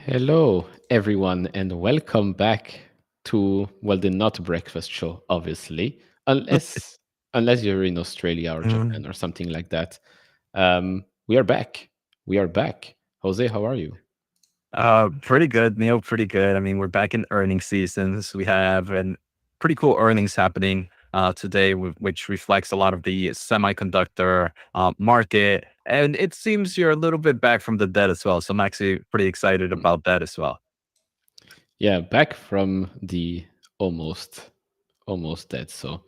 Hello, everyone, and welcome back to, well, the not breakfast show, obviously, unless you're in Australia or Japan Mm, or something like that. We are back. We are back. Jose, how are you? pretty good, Neil. Pretty good. I mean, we're back in earnings seasons. We have an pretty cool earnings happening today, which reflects a lot of the semiconductor market. And it seems you're a little bit back from the dead as well. So I'm actually pretty excited Mm. about that as well. Yeah, back from the almost almost dead. So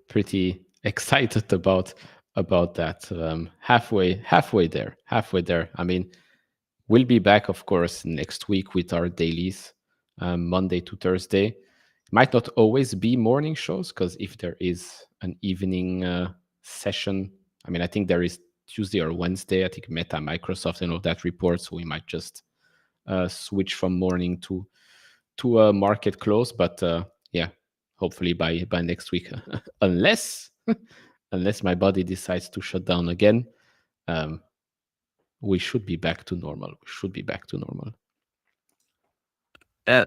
pretty excited about that. Halfway there. I mean, we'll be back, of course, next week with our dailies, Monday to Thursday. It might not always be morning shows because if there is an evening session, I mean, I think there is Tuesday or Wednesday. I think Meta, Microsoft, and all that reports. So we might just switch from morning to a market close. But yeah, hopefully by next week, unless unless my body decides to shut down again, um, we should be back to normal. We should be back to normal.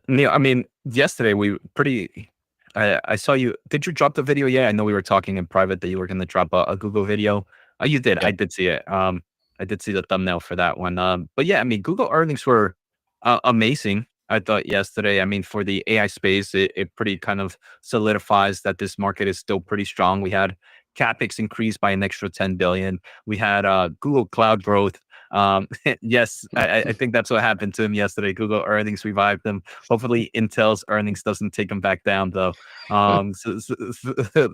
Neil, I mean, yesterday we pretty. I saw you. Did you drop the video? Yeah, I know we were talking in private that you were going to drop a Google video. You did. Yeah. I did see it. I did see the thumbnail for that one. But yeah, I mean, Google earnings were amazing. I thought yesterday. I mean, for the AI space, it pretty kind of solidifies that this market is still pretty strong. We had capex increased by an extra 10 billion. We had Google Cloud growth. Yes, I think that's what happened to him yesterday. Google earnings revived them. Hopefully, Intel's earnings doesn't take them back down, though.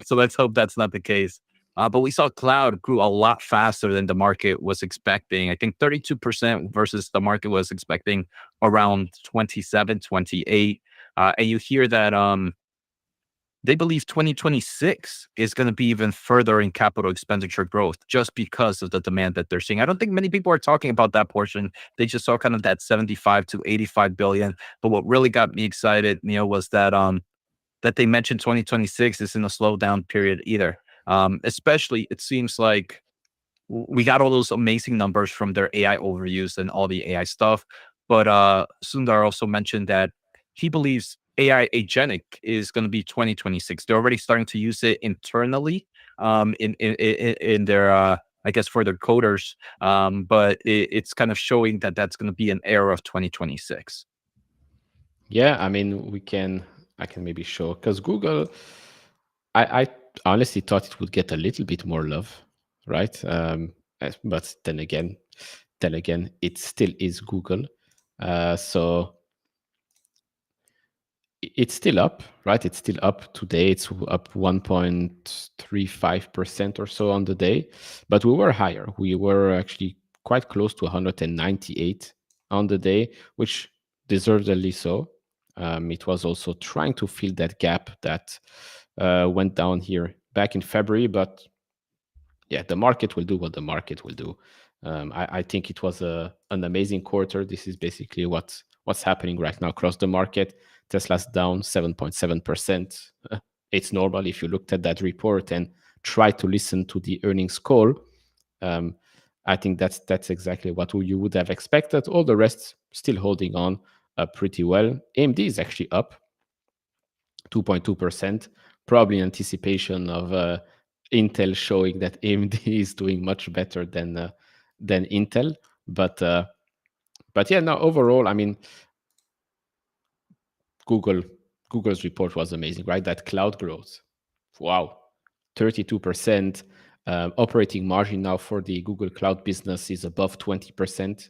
So let's hope that's not the case. But we saw cloud grew a lot faster than the market was expecting. I think 32% versus the market was expecting around 27, 28. And you hear that they believe 2026 is going to be even further in capital expenditure growth just because of the demand that they're seeing. I don't think many people are talking about that portion. They just saw kind of that 75 to 85 billion. But what really got me excited, Neil, was that they mentioned 2026 isn't a slowdown period either. Especially, it seems like we got all those amazing numbers from their AI overviews and all the AI stuff. But Sundar also mentioned that he believes AI agentic is going to be 2026. They're already starting to use it internally in their, I guess, for their coders. But it's kind of showing that that's going to be an era of 2026. Yeah, I mean, I can maybe show because Google, I honestly thought it would get a little bit more love, right? But then again, it still is Google. So it's still up, right? It's still up today. It's up 1.35% or so on the day, but we were higher. We were actually quite close to 198 on the day, which deservedly so. It was also trying to fill that gap that went down here back in February, but yeah, the market will do what the market will do. I think it was an amazing quarter. This is basically what's happening right now across the market. Tesla's down 7.7%. It's normal if you looked at that report and try to listen to the earnings call. Um, I think that's exactly what you would have expected. All the rest still holding on pretty well. AMD is actually up 2.2%, probably in anticipation of Intel showing that AMD is doing much better than Intel. But yeah, no, overall, I mean, Google Google's report was amazing, right? That cloud growth, wow, 32%. Operating margin now for the Google Cloud business is above 20%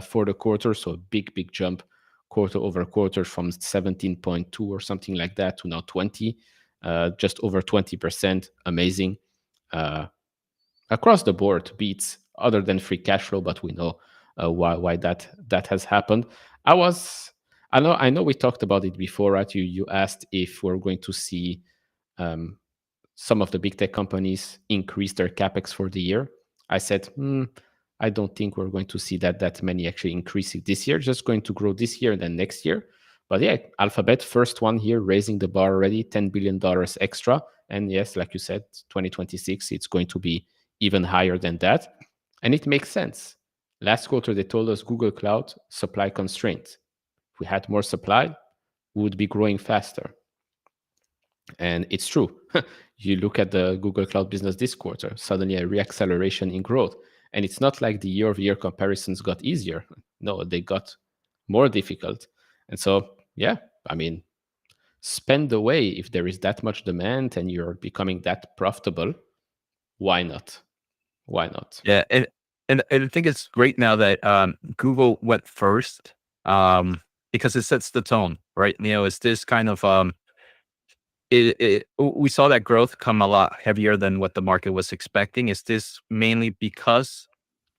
for the quarter, so a big jump quarter over quarter from 17.2 or something like that to now 20, just over 20%. Amazing. Uh, Across the board beats other than free cash flow, but we know why that has happened. I was I know we talked about it before, right? You asked if we're going to see um, some of the big tech companies increase their capex for the year. I said, I don't think we're going to see that many actually increasing this year. Just going to grow this year and then next year. But yeah, Alphabet, first one here, raising the bar already, $10 billion extra. And yes, like you said, 2026, it's going to be even higher than that. And it makes sense. Last quarter, they told us Google Cloud supply constraint. If we had more supply, we would be growing faster. And it's true. You look at the Google Cloud business this quarter, suddenly a reacceleration in growth. And it's not like the year over year comparisons got easier. No, they got more difficult. And so, yeah, I mean, spend away if there is that much demand and you're becoming that profitable. Why not? Why not? Yeah, and I think it's great now that Google went first, because it sets the tone, right? It's this kind of we saw that growth come a lot heavier than what the market was expecting. Is this mainly because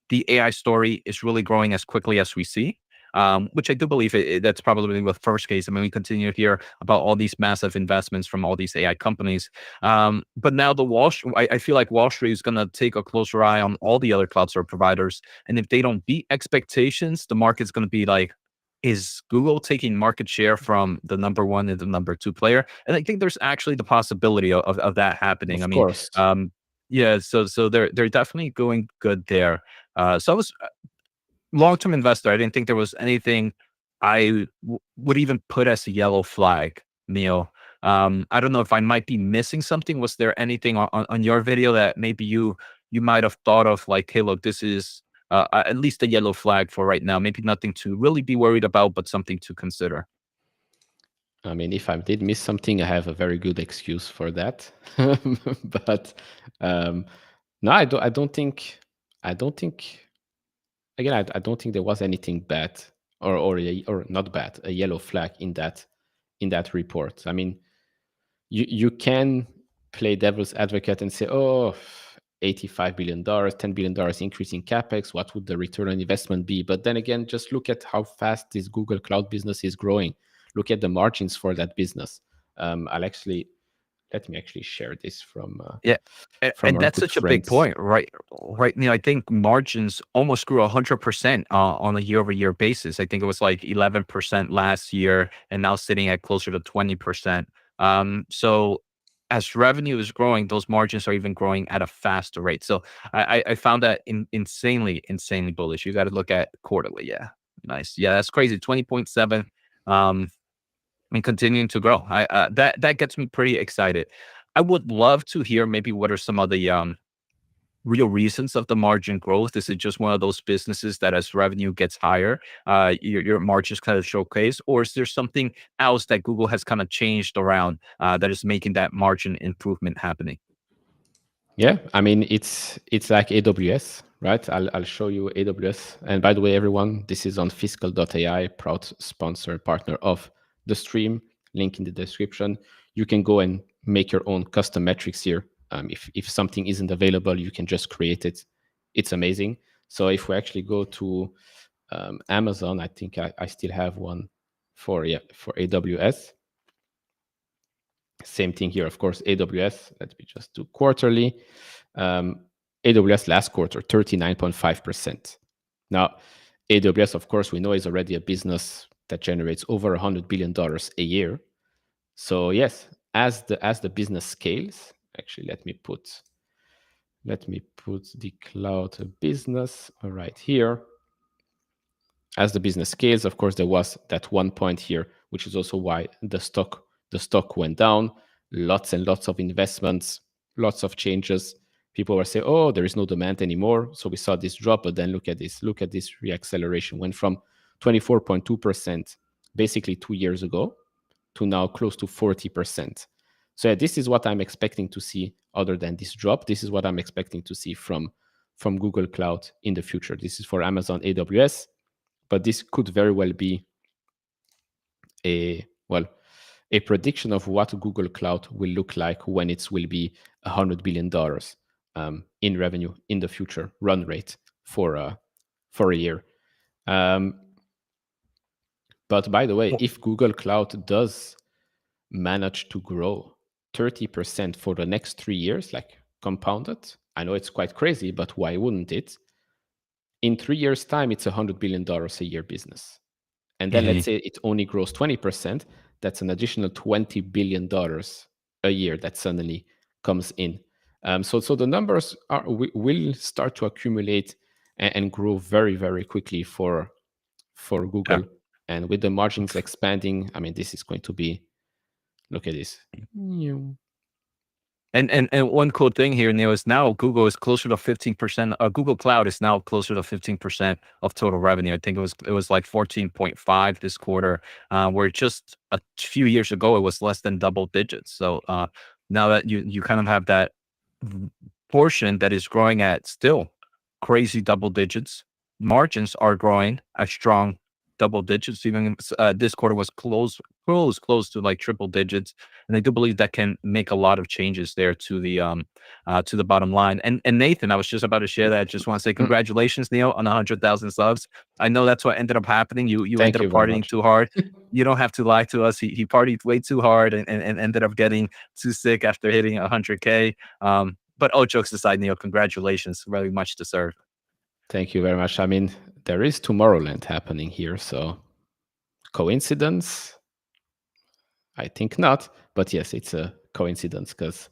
the AI story is really growing as quickly as we see? Which I do believe that's probably the first case. I mean, we continue to hear about all these massive investments from all these AI companies. But now I feel like Wall Street is going to take a closer eye on all the other cloud service providers. And if they don't beat expectations, the market's going to be like, is Google taking market share from the number one and the number two player? And I think there's actually the possibility of that happening. I Of mean, course. yeah, so they're definitely going good there. So I was long-term investor. I didn't think there was anything would even put as a yellow flag, Neil. I don't know if I might be missing something. Was there anything on your video that maybe you might have thought of, like, hey, look, this is at least a yellow flag for right now. Maybe nothing to really be worried about, but something to consider. I mean, if I did miss something, I have a very good excuse for that. But um, no, I don't think. Again, I don't think there was anything bad or not bad, a yellow flag in that report. I mean, you can play devil's advocate and say, oh, $85 billion, $10 billion increase in capex. What would the return on investment be? But then again, just look at how fast this Google Cloud business is growing. Look at the margins for that business. Let me actually share this Yeah. from And our that's good such a big friends. point, right? Right. I think margins almost grew 100% on a year over year basis. I think it was like 11% last year and now sitting at closer to 20%. So as revenue is growing, those margins are even growing at a faster rate. So I found that insanely bullish. You got to look at quarterly. Yeah. Nice. Yeah. That's crazy. 20.7. And continuing to grow. That gets me pretty excited. I would love to hear maybe what are some of the real reasons of the margin growth. Is it just one of those businesses that as revenue gets higher, your margins kind of showcase, or is there something else that Google has kind of changed around that is making that margin improvement happening? Yeah, I mean it's like AWS, right? I'll show you AWS. And by the way, everyone, this is on fiscal.ai, proud sponsor partner of the stream. link in the description. You can go and make your own custom metrics here. If something isn't available, you can just create it. It's amazing. So if we actually go to Amazon, I think I still have one for AWS. Same thing here, of course, AWS. Let me just do quarterly. AWS last quarter, 39.5%. Now, AWS, of course, we know is already a business that generates over $100 billion a year. So yes, as the business scales, actually, let me put the cloud business right here. As the business scales, of course, there was that one point here, which is also why the stock went down. Lots and lots of investments, lots of changes. People were saying, "Oh, there is no demand anymore." So we saw this drop, but then look at this reacceleration. Went from 24.2% basically 2 years ago to now close to 40%. So yeah, this is what I'm expecting to see. Other than this drop, this is what I'm expecting to see from Google Cloud in the future. This is for Amazon AWS, but this could very well be a prediction of what Google Cloud will look like when it will be $100 billion in revenue in the future run rate for a year. But by the way, if Google Cloud does manage to grow 30% for the next 3 years, like compounded, I know it's quite crazy, but why wouldn't it? In 3 years' time, it's $100 billion a year business. And then let's say it only grows 20%, that's an additional $20 billion a year that suddenly comes in. So the numbers will start to accumulate and grow very, very quickly for Google. Yeah. And with the margins expanding, I mean, this is going to be, look at this. And one cool thing here, Neil, is now Google is closer to 15%. Google Cloud is now closer to 15% of total revenue. I think it was like 14.5 this quarter, where just a few years ago it was less than double digits. So now that you kind of have that portion that is growing at still crazy double digits, margins are growing at strong double digits. Even this quarter was close to like triple digits, and I do believe that can make a lot of changes there to the bottom line. And Nathan, I was just about to share that. I just want to say congratulations, Neil, on 100,000 subs. I know that's what ended up happening. You Thank ended you up very partying much. too hard. You don't have to lie to us. He partied way too hard and ended up getting too sick after hitting 100K. But all jokes aside, Neil, congratulations. Very much deserved. Thank you very much. I mean, there is Tomorrowland happening here, so coincidence? I think not, but yes, it's a coincidence because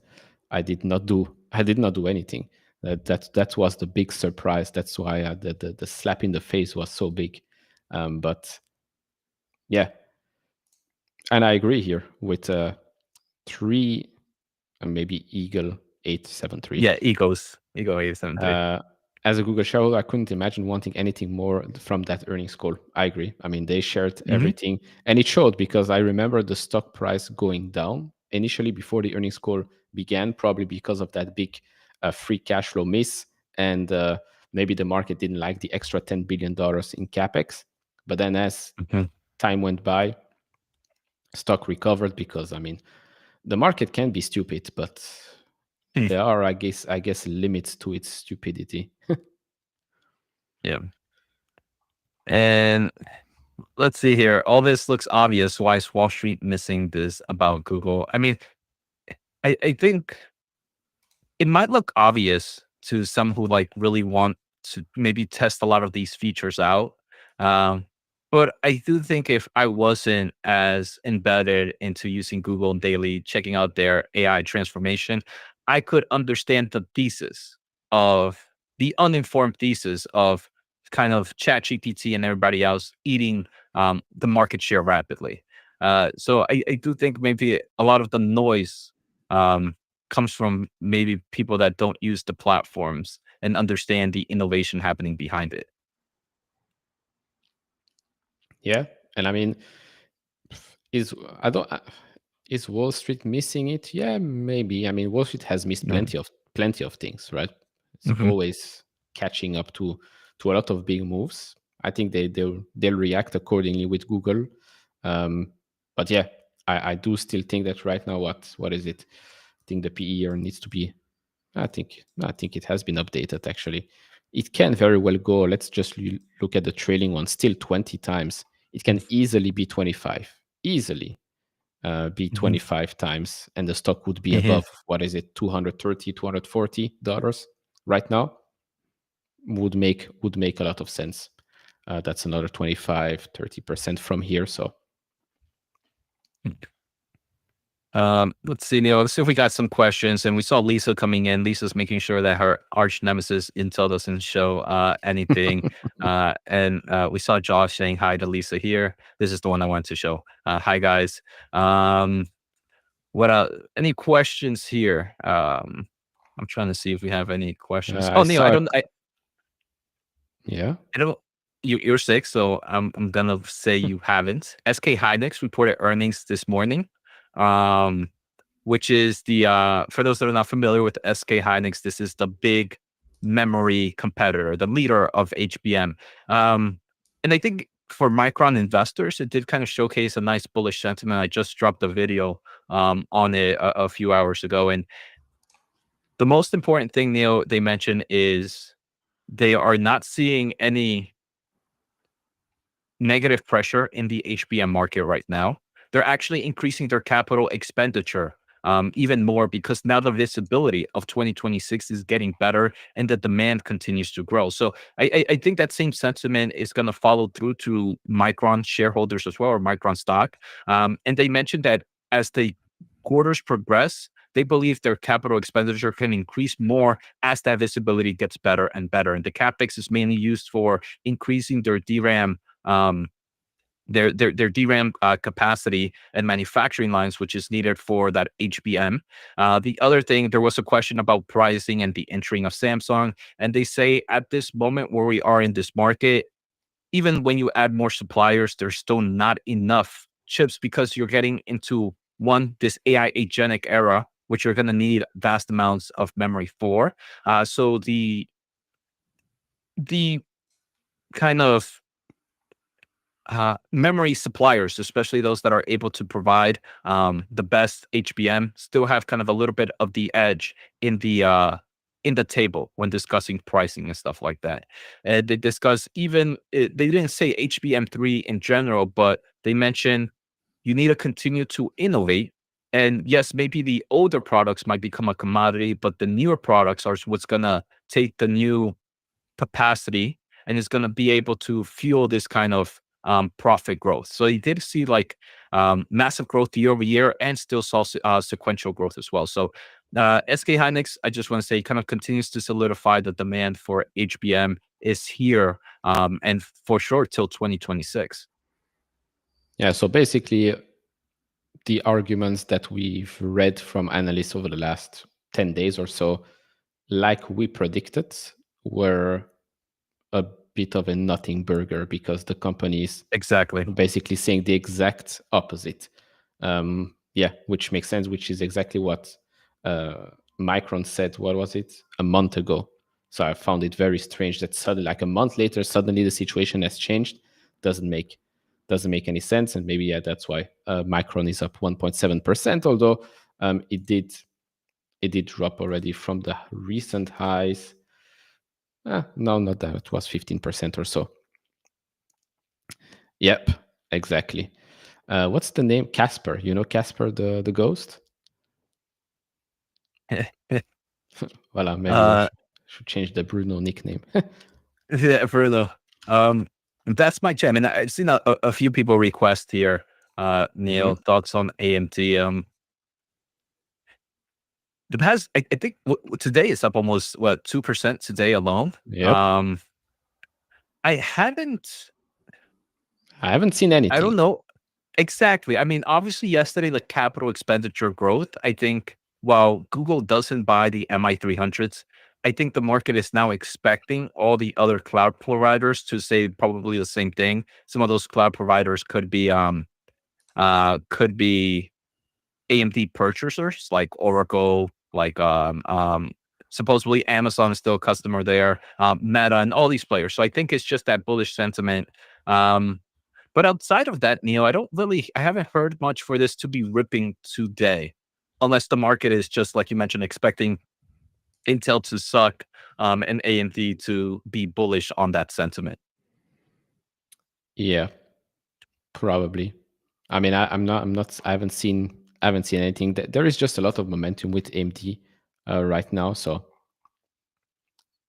I did not do anything. That was the big surprise. That's why the slap in the face was so big. But yeah, and I agree here with 3 and maybe Eagle 873. Yeah, Ego 873. As a Google shareholder, I couldn't imagine wanting anything more from that earnings call. I agree. I mean, they shared everything, and it showed because I remember the stock price going down initially before the earnings call began, probably because of that big free cash flow miss, and maybe the market didn't like the extra $10 billion in capex. But then, as time went by, stock recovered because I mean, the market can be stupid, but there are, I guess, limits to its stupidity. Yeah. And let's see here. All this looks obvious. Why is Wall Street missing this about Google? I mean, I think it might look obvious to some who like really want to maybe test a lot of these features out. Um, but I do think if I wasn't as embedded into using Google daily, checking out their AI transformation, I could understand the uninformed thesis of kind of ChatGPT and everybody else eating the market share rapidly. So I do think maybe a lot of the noise comes from maybe people that don't use the platforms and understand the innovation happening behind it. Yeah, and I mean, is I don't is Wall Street missing it? Yeah, maybe. I mean, Wall Street has missed Yeah. plenty of things, right? It's Mhm. always catching up to a lot of big moves. I think they'll react accordingly with Google. But yeah, I do still think that right now, what is it? I think the PE year needs to be. I think it has been updated actually. It can very well go. Let's just look at the trailing one. Still 20 times. It can easily be 25. Easily be Mhm. 25 times, and the stock would be Mhm. above, what is it, 230, $240 right now. Would make a lot of sense. That's another 25-30% from here. So Let's see, Neil. Let's see if we got some questions. And we saw Lisa coming in. Lisa's making sure that her arch nemesis Intel doesn't show anything. And we saw Josh saying hi to Lisa here. This is the one I wanted to show. Hi, guys. Um, what any questions here? I'm trying to see if we have any questions. I Oh, Neil, I saw it. don't. Yeah. I don't. You're sick, so I'm gonna say you haven't. SK Hynix reported earnings this morning. Um, which is the for those that are not familiar with SK Hynix, this is the big memory competitor, the leader of HBM. And I think for Micron investors, it did kind of showcase a nice bullish sentiment. I just dropped a video on it a few hours ago, and the most important thing, Neil, they mentioned is they are not seeing any negative pressure in the HBM market right now. They're actually increasing their capital expenditure even more because now the visibility of 2026 is getting better and the demand continues to grow. So I think that same sentiment is going to follow through to Micron shareholders as well, or Micron stock. And they mentioned that as the quarters progress, they believe their capital expenditure can increase more as that visibility gets better and better. And the capex is mainly used for increasing their DRAM um, their DRAM capacity and manufacturing lines, which is needed for that HBM. The other thing, there was a question about pricing and the entering of Samsung, and they say at this moment where we are in this market, even when you add more suppliers, there's still not enough chips because you're getting into this AI agenic era, which you're going to need vast amounts of memory for. So the kind of memory suppliers, especially those that are able to provide the best HBM, still have kind of a little bit of the edge in the table when discussing pricing and stuff like that. And they discuss they didn't say HBM3 in general, but they mentioned you need to continue to innovate. And yes, maybe the older products might become a commodity, but the newer products are what's gonna take the new capacity and is going to be able to fuel this kind of profit growth. So you did see like massive growth year over year and still saw sequential growth as well. So SK Hynix, I just want to say, kind of continues to solidify the demand for HBM is here and for sure till 2026. Yeah. So basically, the arguments that we've read from analysts over the last 10 days or so, like we predicted, were a bit of a nothing burger because the companies Exactly. basically saying the exact opposite. Yeah, which makes sense, which is exactly what Micron said, what was it, a month ago. So I found it very strange that suddenly, like a month later, suddenly the situation has changed. Doesn't make any sense. And maybe, yeah, that's why Micron is up 1.7%, although it did drop already from the recent highs. No, not that. It was 15% or so. Yep, exactly. What's the name? Casper. You know Casper the ghost? Voilà, maybe I uh, should change the Bruno nickname. yeah, Bruno. Um, that's my jam. And I've seen a few people request here, Neil, Mhm. thoughts on AMT. The past, I think today is up almost what 2% today alone. Yep. I haven't, I haven't seen I anything. don't know exactly. I mean, obviously, yesterday the capital expenditure growth. I think while Google doesn't buy the MI300s, I think the market is now expecting all the other cloud providers to say probably the same thing. Some of those cloud providers could be AMD purchasers like Oracle, like supposedly Amazon is still a customer there, Meta, and all these players. So I think it's just that bullish sentiment. Um, But outside of that, Neil, I haven't heard much for this to be ripping today, unless the market is just like you mentioned, expecting Intel to suck, and AMD to be bullish on that sentiment. Yeah, probably. I mean, I'm not, I haven't seen anything. There is just a lot of momentum with AMD right now. So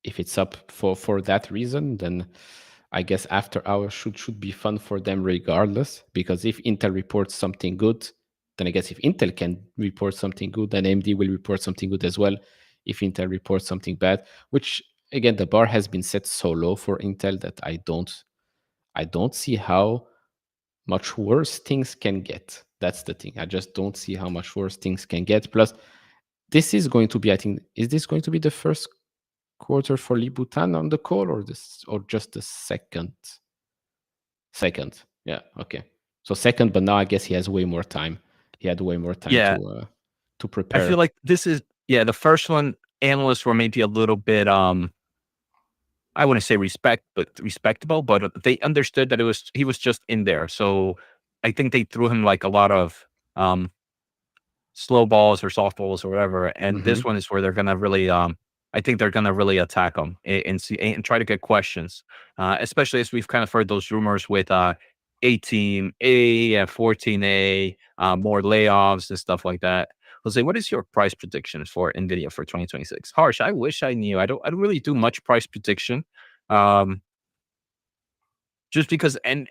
if it's up for that reason, then I guess after hours should be fun for them regardless. Because if Intel reports something good, then I guess if Intel can report something good, then AMD will report something good as well. If Intel reports something bad, which again the bar has been set so low for Intel that I don't see how much worse things can get. That's the thing. I just don't see how much worse things can get. Plus, this is going to be, I think, is this going to be the first quarter for Libutan on the call, or this, or just the second? Second. Yeah. Okay. So second, but now I guess he has way more time. He had way more time Yeah, to I feel prepare. like this is the first one. Analysts were maybe a little bit I wouldn't say but respectable, but they understood that he was just in there. So I think they threw him like a lot of um slow balls or softballs or whatever. And this Hmm. one is where they're gonna really, I think they're gonna really attack him and see and try to get questions, especially as we've kind of heard those rumors with 18A and 14A, more layoffs and stuff like that. Jose, what is your price prediction for Nvidia for 2026? Harsh, I wish I knew. I don't really do much price prediction. Um, just because and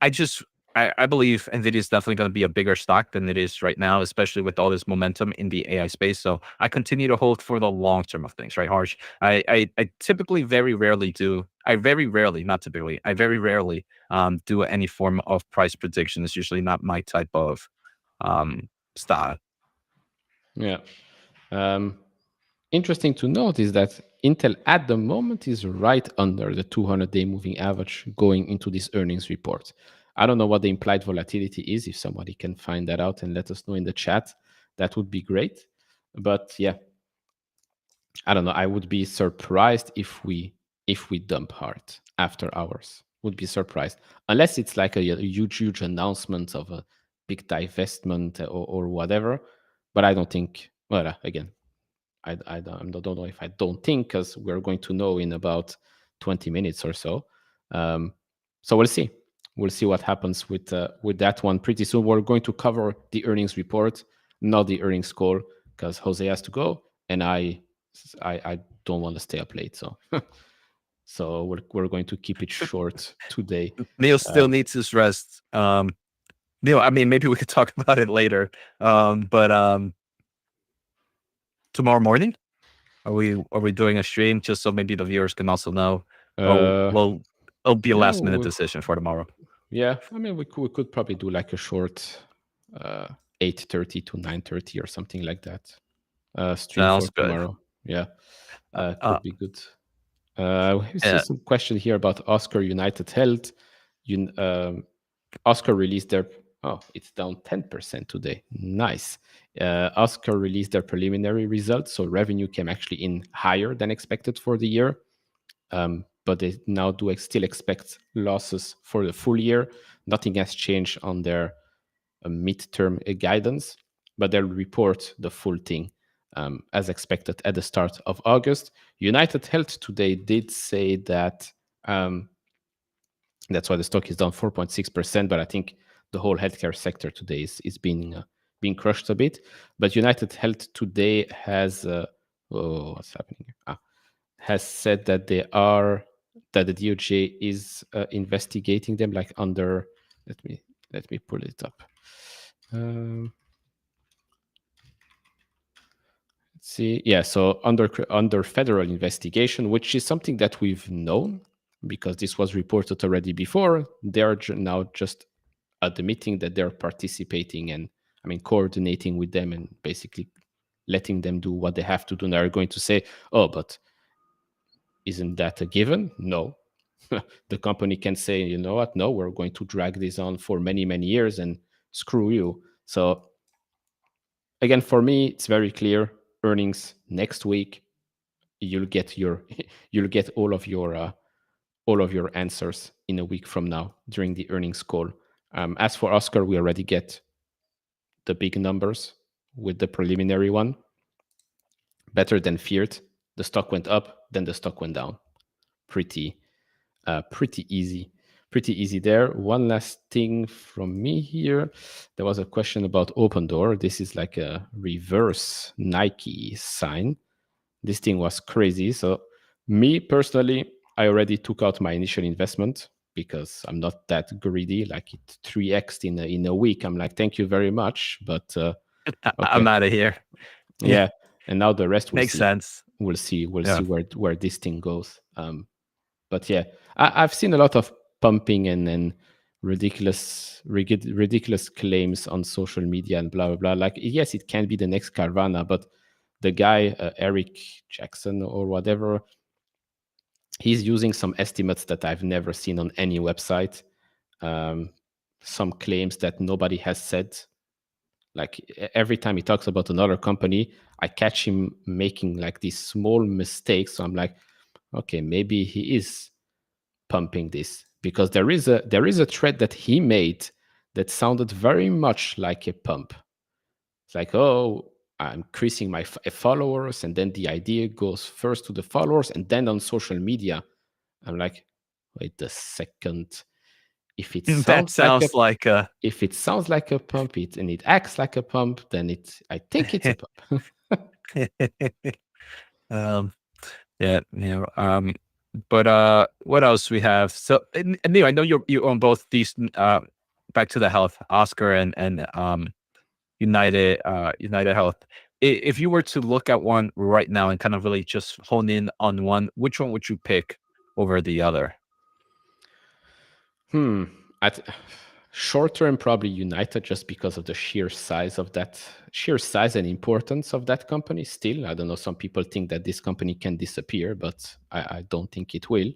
I just I believe NVIDIA is definitely gonna be a bigger stock than it is right now, especially with all this momentum in the AI space. So I continue to hold for the long term of things, right, Harsh? I typically very rarely do I very rarely, not typically, I very rarely do any form of price prediction. It's usually not my type of style. Yeah. Um, Interesting to note is that Intel at the moment is right under the 200-day moving average going into this earnings report. I don't know what the implied volatility is. If somebody can find that out and let us know in the chat, that would be great. But yeah, I don't know. I would be surprised if we dump hard after hours. Would be surprised unless it's like a huge announcement of a big divestment or whatever. But I don't think. Well, again, don't know if I don't think, because we're going to know in about 20 minutes or so. Um, so we'll see. We'll see what happens with that one pretty soon. We're going to cover the earnings report, not the earnings call, because Jose has to go, and I don't want to stay up late. So so we're going to keep it short today. Neil still Um, needs his rest. Neil, I mean, maybe we could talk about it later. But tomorrow morning, are we doing a stream just so maybe the viewers can also know? Oh, uh, well, it'll be a yeah, last minute decision for tomorrow. yeah. I mean, we could probably do like a short 8:30 to 9:30 or something like that. Stream for Sounds good. tomorrow. Yeah, Uh, uh, could be good. We see yeah, some question here about Oscar United Health. Oscar released their, oh, it's down 10% today. Nice. Oscar released their preliminary results, so revenue came actually in higher than expected for the year. But they now do still expect losses for the full year. Nothing has changed on their midterm guidance, but they'll report the full thing as expected at the start of August. United Health today did say that that's why the stock is down 4.6%, but I think the whole healthcare sector today is being crushed a bit. But United Health today has oh, what's happening here? Has said that that the DOJ is investigating them, like under. Let me pull it up. Um, let's see. Yeah, so under federal investigation, which is something that we've known because this was reported already before. They're now just admitting that they're participating and, I mean, coordinating with them and basically letting them do what they have to do. Now they're going to say, "Oh, but isn't that a given?" No. The company can say, "You know what? No, we're going to drag this on for many years and screw you." So again, for me, it's very clear. Earnings next week, you'll get your you'll get all of your answers in a week from now during the earnings call. As for Oscar, we already get the big numbers with the preliminary one. Better than feared. The stock went up, then the stock went down. Pretty pretty easy. Pretty easy there. One last thing from me here. There was a question about Open Door. This is like a reverse Nike sign. This thing was crazy. So me personally, I already took out my initial investment because I'm not that greedy. Like it 3x in a week. I'm like, thank you very much. But I'm okay, out of here. Yeah, yeah. And now the rest we'll makes see. sense. We'll see Yeah. where this thing goes. But yeah, I've seen a lot of pumping and ridiculous claims on social media and blah blah blah. Like yes, it can be the next Carvana, but the guy Eric Jackson or whatever, he's using some estimates that I've never seen on any website. Um, some claims that nobody has said. Like every time he talks about another company, I catch him making like these small mistakes. So I'm like, okay, maybe he is pumping this because there is a thread that he made that sounded very much like a pump. It's like, oh, I'm increasing my followers, and then the idea goes first to the followers and then on social media. I'm like, wait a second. If it That sounds like a sounds like if it sounds like a pump, and it acts like a pump, then I think it's a pump. um, yeah, but what else we have? So, and Neil, I know you own both these. Back to the health, Oscar and United Health. If you were to look at one right now and kind of really just hone in on one, which one would you pick over the other? Hmm. At short term, probably United, just because of the sheer size and importance of that company. Still, I don't know. Some people think that this company can disappear, but I don't think it will.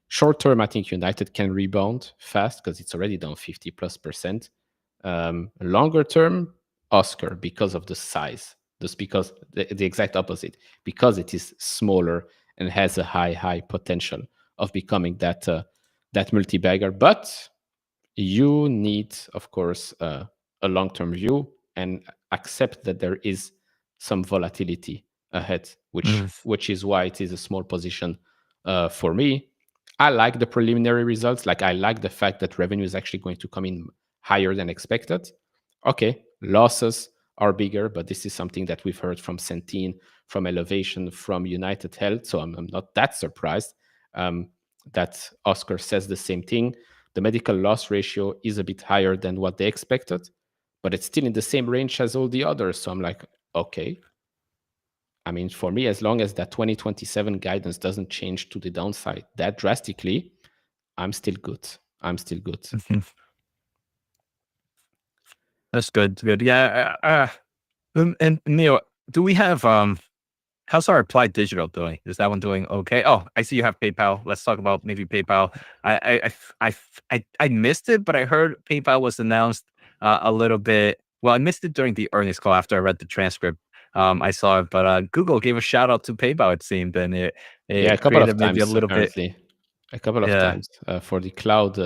Short term, I think United can rebound fast because it's already down 50+%. Longer term, Oscar, because of the size. Just because the exact opposite, because it is smaller and has a high potential of becoming that multi-bagger. But you need, of course, a long-term view and accept that there is some volatility ahead, which Mm. which is why it is a small position for me. I like the preliminary results. Like I like the fact that revenue is actually going to come in higher than expected. Okay, losses are bigger, but this is something that we've heard from Centene, from Elevation, from United Health. So I'm not that surprised that Oscar says the same thing. The medical loss ratio is a bit higher than what they expected, but it's still in the same range as all the others. So I'm like, okay. I mean, for me, as long as that 2027 guidance doesn't change to the downside that drastically, I'm still good. I'm still good. That's good. Good. Yeah. And Neil, do we have how's our applied digital doing? Is that one doing okay? Oh, I see you have PayPal. Let's talk about maybe PayPal. I missed it, but I heard PayPal was announced a little bit. Well, I missed it during the earnings call after I read the transcript. I saw it, but Google gave a shout out to PayPal. It seemed, and it Yeah, a it couple of created maybe a times little bit. apparently. A couple of Yeah. times for the cloud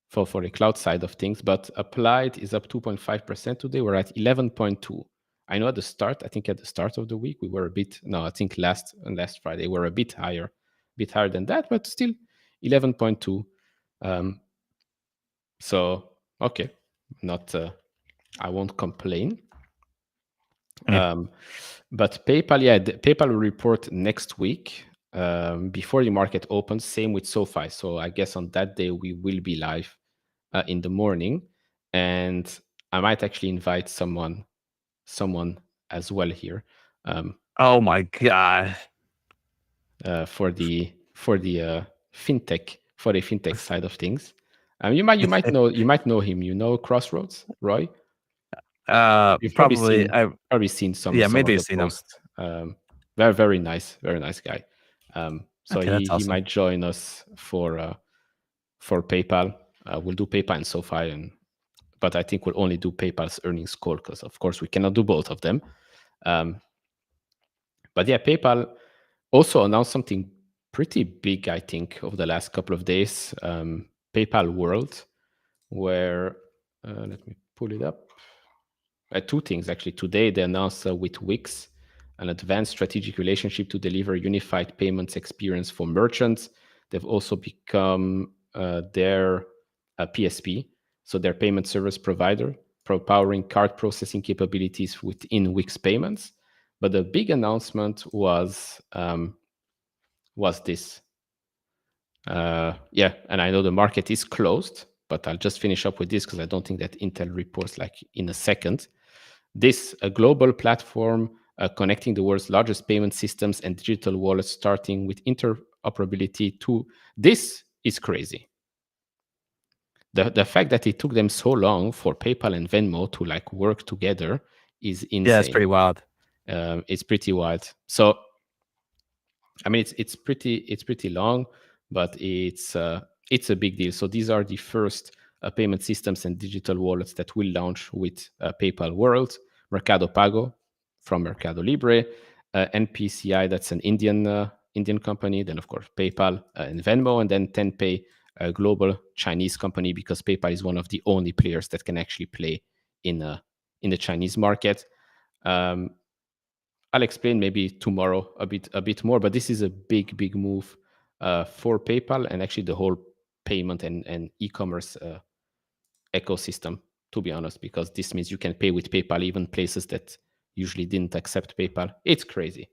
for the cloud side of things, but applied is up 2.5% today. We're at 11.2. I know I think at the start of the week we were a bit no, I think last Friday we're a bit higher than that, but still 11.2. Um, so okay, not I won't complain. Yeah. But PayPal, yeah, PayPal will report next week before the market opens. Same with SoFi. So I guess on that day we will be live in the morning, and I might actually invite someone as well here Oh my god. fintech for the fintech side of things. You might know him. You know Crossroads, Roy. You've probably Probably. seen seen some Yeah, some of maybe I've the seen them. posts. Very nice guy. So Okay, he that's he awesome. might join us for PayPal. We'll do PayPal and SoFi, but I think we'll only do PayPal's earnings call because of course we cannot do both of them. But yeah, PayPal also announced something pretty big, I think, over the last couple of days. PayPal World, where let me pull it up. Two things actually. Today they announced with Wix an advanced strategic relationship to deliver unified payments experience for merchants. They've also become their PSP, so their payment service provider, powering card processing capabilities within Wix payments. But the big announcement was this. Yeah, and I know the market is closed, but I'll just finish up with this because I don't think that Intel reports like in a second. This a global platform connecting the world's largest payment systems and digital wallets, starting with interoperability to this is crazy. The fact that it took them so long for PayPal and Venmo to like work together is Yeah, it's insane. pretty wild. It's pretty wild. So I mean, it's pretty long, but it's a big deal. So these are the first payment systems and digital wallets that will launch with PayPal World, Mercado Pago from Mercado Libre, NPCI, that's an Indian company, then of course PayPal and Venmo, and then TenPay, a global Chinese company, because PayPal is one of the only players that can actually play in the Chinese market. I'll explain maybe tomorrow a bit more, but this is a big move for PayPal and actually the whole payment and e-commerce ecosystem, to be honest, because this means you can pay with PayPal even places that usually didn't accept PayPal. It's crazy.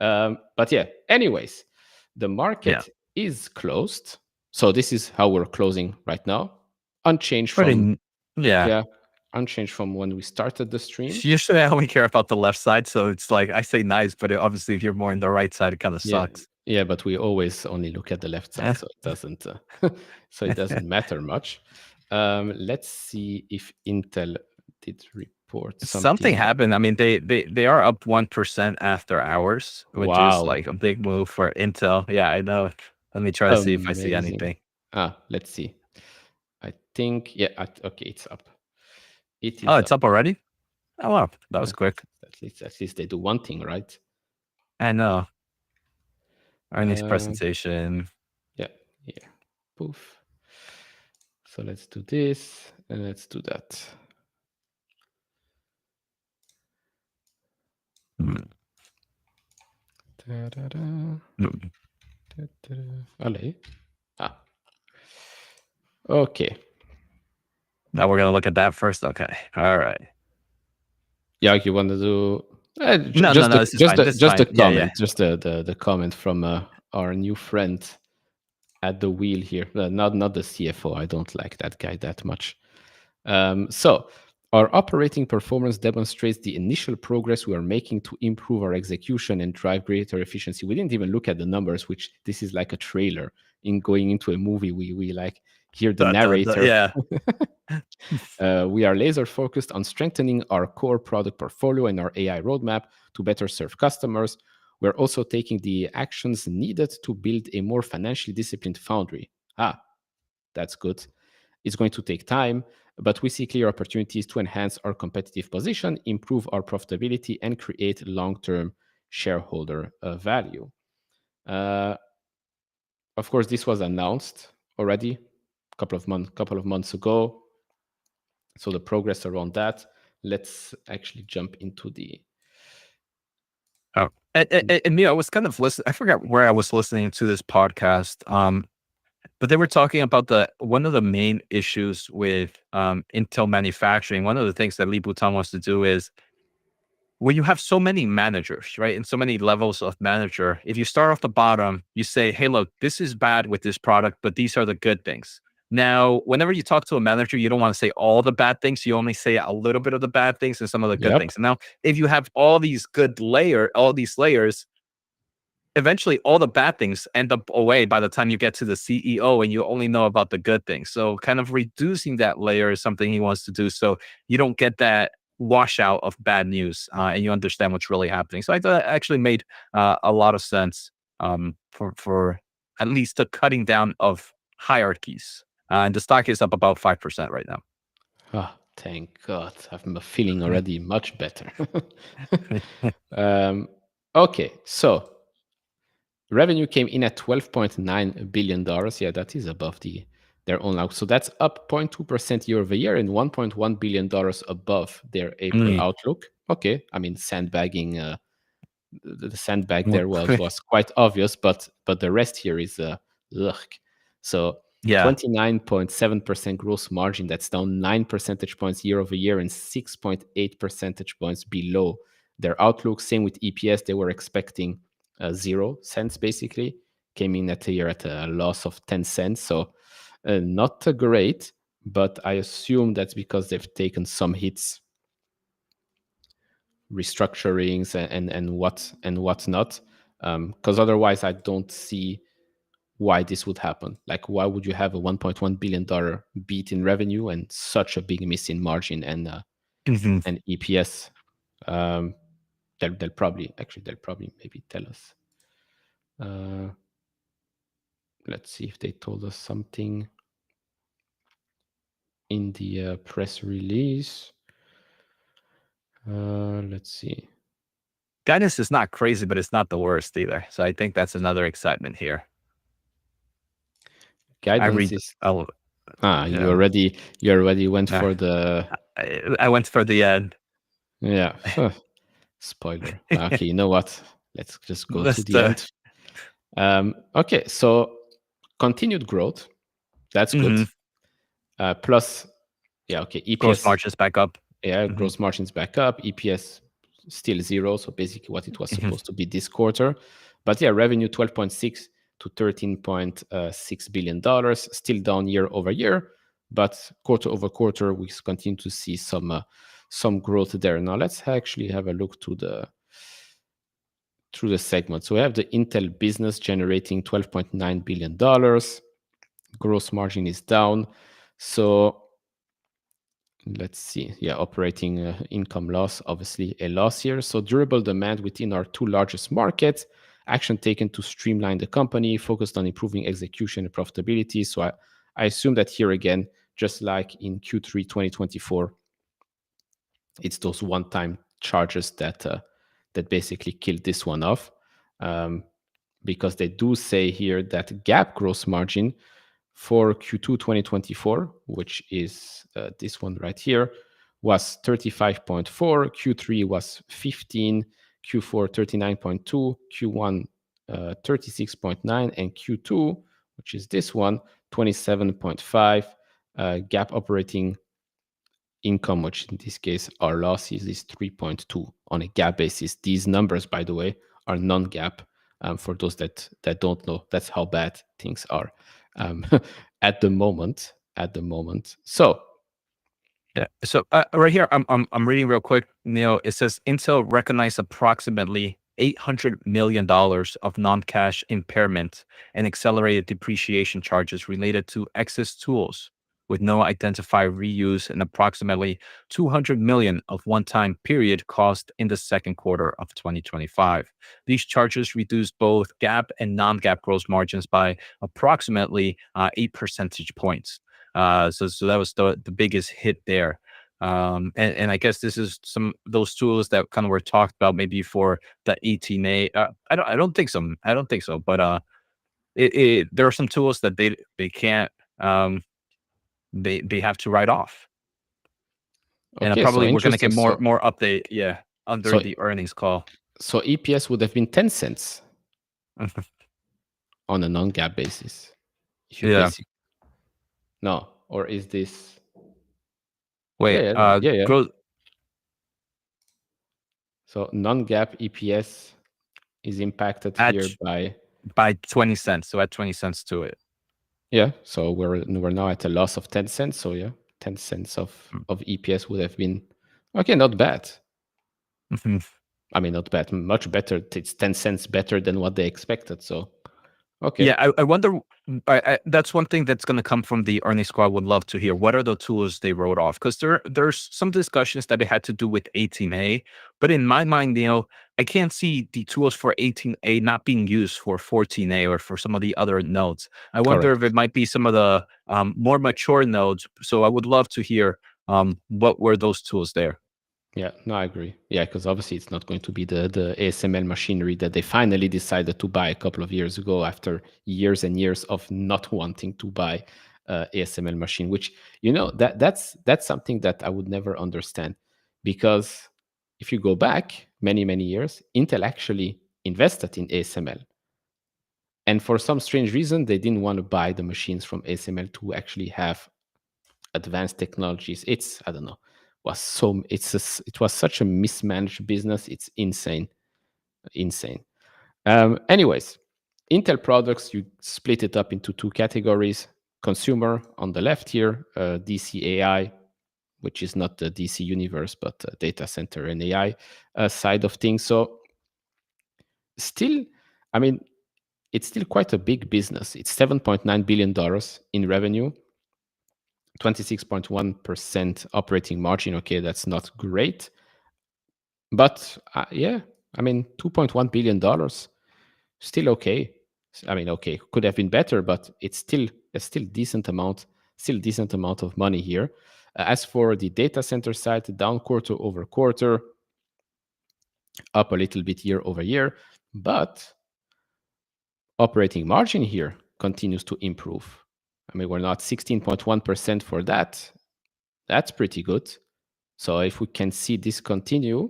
But yeah, anyways, the Yeah, market is closed. So this is how we're closing right now. Unchanged pretty. from, Yeah. yeah, unchanged from when we started the stream. Usually, I only care about the left side, so it's like I say nice, but obviously, if you're more in the right side, it kind of Yeah, sucks. yeah, but we always only look at the left side, so it doesn't so it doesn't matter much. Let's see if Intel did report Something something. happened. I mean, they are up 1% after hours, which is Wow, like a big move for Intel. Yeah, I know. Let me try to see if I see amazing. anything. Let's see. I think yeah. Okay, it's up. It Oh, is it's up. up already. Oh wow, that was At quick. at least they do one thing right. I know. Earnings Uh, presentation. yeah, here. Poof. So let's do this and let's do that. Mm, Ta-da-da, mm. ta-da-da. Allez. Ah, okay. Now we're gonna look at that first. Okay. All right. Yeah, you want to do No, no, no. This is fine. This is just the fine. Yeah, yeah. comment, just the comment from our new friend at the wheel here. Not the CFO. I don't like that guy that much. So our operating performance demonstrates the initial progress we are making to improve our execution and drive greater efficiency. We didn't even look at the numbers, which this is like a trailer in going into a movie. We like hear the narrator. Yeah. We are laser focused on strengthening our core product portfolio and our AI roadmap to better serve customers. We're also taking the actions needed to build a more financially disciplined foundry. That's good. It's going to take time, but we see clear opportunities to enhance our competitive position, improve our profitability, and create long-term shareholder value. Uh, of course, this was announced already a couple of months ago. So the progress around that. Let's actually jump into the. Oh, and me, I was kind of listening. I forgot where I was listening to this podcast. But they were talking about the one of the main issues with Intel manufacturing. One of the things that Lee Bhutan wants to do is when you have so many managers, right, and so many levels of manager, if you start off the bottom, you say, hey, look, this is bad with this product, but these are the good things. Now, whenever you talk to a manager, you don't want to say all the bad things. You only say a little bit of the bad things and some of the good Yep. things. And now, if you have all these all these layers, eventually all the bad things end up away by the time you get to the CEO and you only know about the good things. So kind of reducing that layer is something he wants to do. So you don't get that washout of bad news and you understand what's really happening. So I thought that actually made a lot of sense for at least the cutting down of hierarchies. And the stock is up about 5% right now. Thank God. I'm feeling already much better. um, okay, so Revenue came in at $12.9 billion. Yeah, that is above their own outlook. So that's up 0.2% year over year and $1.1 billion above their April Mm. outlook. Okay, I mean sandbagging. The sandbag Well, there was quite obvious, but the rest here is ugh. So yeah. 29.7% gross margin. That's down 9 percentage points year over year and 6.8 percentage points below their outlook. Same with EPS. They were expecting 0 cents basically. Came in at a year at a loss of 10 cents. So not great, but I assume that's because they've taken some hits, restructurings and whatnot. Because otherwise, I don't see why this would happen. Like, why would you have a $1.1 billion beat in revenue and such a big miss in margin Mhm. and EPS? Um, they'll probably maybe tell us. Uh, let's see if they told us something in the press release. Let's see. Guidance is not crazy, but it's not the worst either. So I think that's another excitement here. I Guidance read. is Oh, you yeah. already went Nah, for the I went for the end. yeah. Spoiler. Okay, you know what? Let's just go to Let's the end. Okay, so continued growth. That's good. mhm. Plus, yeah, okay, Gross EPS, margins back up. yeah, Mhm. gross margins back up. EPS still zero, so basically what it was Mhm. supposed to be this quarter. But yeah, revenue 12.6 to $13.6 billion, still down year over year, but quarter over quarter we continue to see some growth there. Now let's actually have a look through the segment. So we have the Intel business generating $12.9 billion. Gross margin is down. So let's see. Yeah, operating income loss, obviously a loss here. So durable demand within our two largest markets. Action taken to streamline the company, focused on improving execution and profitability. So I assume that here again, just like in Q3 2024, it's those one-time charges that basically killed this one off. Um, because they do say here that gap gross margin for Q2 2024, which is this one right here, was 35.4, Q3 was 15, Q4 39.2, Q1 36.9, and Q2, which is this one, 27.5. Gap operating income, which in this case our loss is 3.2 on a GAAP basis. These numbers, by the way, are non-GAAP. For those that don't know, that's how bad things are um, at the moment. So Yeah. So right here, I'm reading real quick. Neil, it says Intel recognized approximately $800 million of non-cash impairment and accelerated depreciation charges related to excess tools with no identified reuse and approximately 200 million of one-time period cost in the second quarter of 2025. These charges reduced both GAAP and non-GAAP gross margins by approximately 8 percentage points. So that was the biggest hit there. And I guess this is some those tools that kind of were talked about maybe for the 18A. I don't think so. I don't think so. But there are some tools that they can't they have to write off. And okay, so probably we're gonna interesting. get more update, yeah, under So the earnings call. so EPS would have been 10 cents on a non-GAAP basis. If you Yeah. basic no, or is this Wait. yeah. Grow So non-GAAP EPS is impacted at here by by 20 cents. So add 20 cents to it. yeah. So we're now at a loss of 10 cents. So yeah, 10 cents of EPS would have been okay, not bad. Mhm. I mean, not bad, much better. It's 10 cents better than what they expected. So okay. Yeah, I wonder. That's one thing that's going to come from the earnings call. I would love to hear what are the tools they wrote off, because there's some discussions that it had to do with 18A, but in my mind, I can't see the tools for 18A not being used for 14A or for some of the other nodes. I wonder if it Correct. might be some of the more mature nodes. So I would love to hear what were those tools there. Yeah, no, I agree. Yeah, because obviously it's not going to be the ASML machinery that they finally decided to buy a couple of years ago after years and years of not wanting to buy ASML machine. Which that's something that I would never understand, because if you go back many years, Intel actually invested in ASML, and for some strange reason they didn't want to buy the machines from ASML to actually have advanced technologies. It's, I don't know, it was such a mismanaged business. It's insane. Anyways, Intel products, you split it up into two categories: consumer on the left here, DC AI, which is not the DC universe but data center and AI side of things. So still, I mean, it's still quite a big business. It's $7.9 billion in revenue, 26.1% operating margin. Okay, that's not great. But yeah, I mean, $2.1 billion, still okay. I mean, okay, could have been better, but it's still decent amount of money here. As for the data center side, down quarter over quarter, up a little bit year over year, but operating margin here continues to improve. I mean, we're not 16.1% for that. That's pretty good. So if we can see this continue,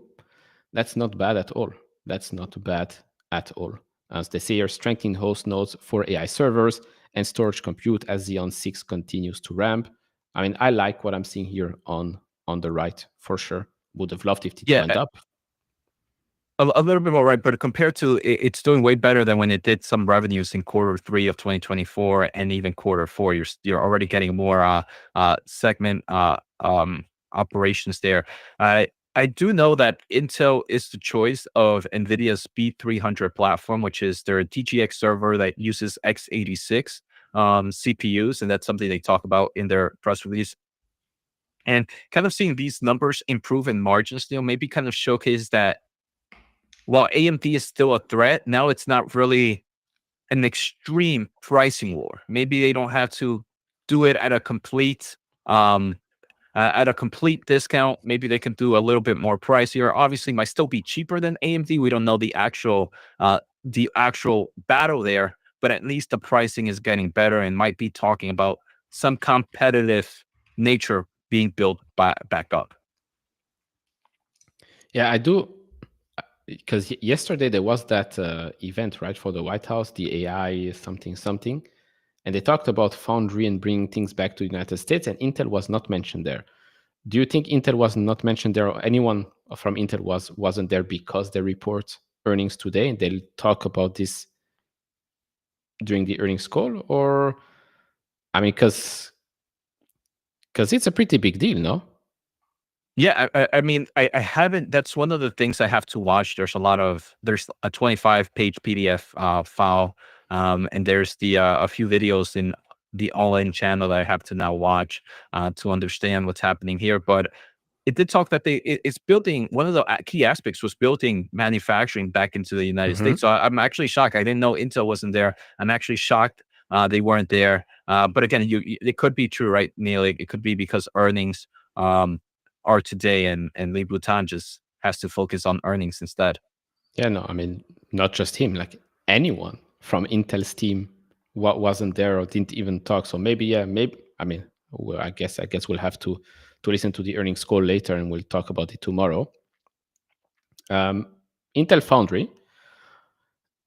that's not bad at all. That's not bad at all. As they say, are strengthening host nodes for AI servers and storage compute as Xeon 6 continues to ramp. I mean, I like what I'm seeing here on the right for sure. Would have loved if it Yeah, went up. a little bit more, right? But compared to it's doing way better than when it did some revenues in quarter three of 2024 and even quarter four. You're already getting more segment operations there. I do know that Intel is the choice of NVIDIA's B300 platform, which is their DGX server that uses x86 CPUs, and that's something they talk about in their press release. And kind of seeing these numbers improve in margins, maybe kind of showcase that while AMD is still a threat, now it's not really an extreme pricing war. Maybe they don't have to do it um, at a complete discount. Maybe they can do a little bit more pricier. Obviously, might still be cheaper than AMD. We don't know the actual battle there, but at least the pricing is getting better and might be talking about some competitive nature being built back up. Yeah, I do. Because yesterday there was that event, right, for the White House, the AI something something, and they talked about Foundry and bringing things back to the United States, and Intel was not mentioned there. Do you think Intel was not mentioned there, or anyone from Intel wasn't there because they report earnings today and they'll talk about this during the earnings call? Or, I mean, because it's a pretty big deal, no? Yeah, I mean, I haven't. That's one of the things I have to watch. There's a 25-page PDF file, and there's a few videos in the All In channel that I have to now watch to understand what's happening here. But it did talk that it's building, one of the key aspects was building manufacturing back into the United Hmm. States. So I'm actually shocked. I didn't know Intel wasn't there. I'm actually shocked they weren't there. But again, it could be true, right, Neil? It could be because earnings um, are today, and Lee Bhutan just has to focus on earnings instead. Yeah, no, I mean, not just him, like anyone from Intel's team wasn't there or didn't even talk. So maybe, yeah, maybe, I mean, well, I guess we'll have to listen to the earnings call later and we'll talk about it tomorrow. Um, Intel Foundry,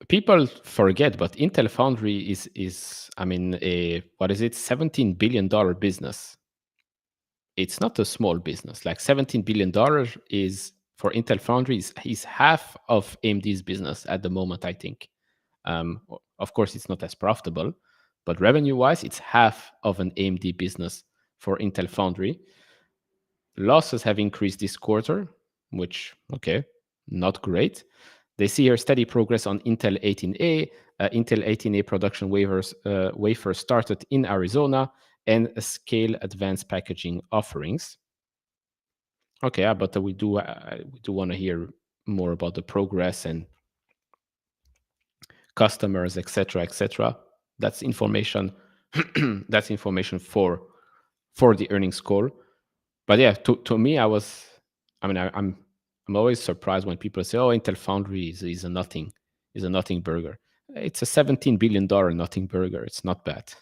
people forget, but Intel Foundry is I mean, a what is it, $17 billion business. It's not a small business. Like $17 billion is for Intel Foundry is half of AMD's business at the moment, I think. Of course, it's not as profitable, but revenue-wise, it's half of an AMD business for Intel Foundry. Losses have increased this quarter, which, okay, not great. They see here steady progress on Intel 18A. Intel 18A production wafers started in Arizona and scale advanced packaging offerings. Okay, but we do want to hear more about the progress and customers, etc., etc. That's information. That's information for the earnings call. But yeah, to me, I mean, I'm always surprised when people say, "Oh, Intel Foundry is a nothing burger." It's a $17 billion nothing burger. It's not bad.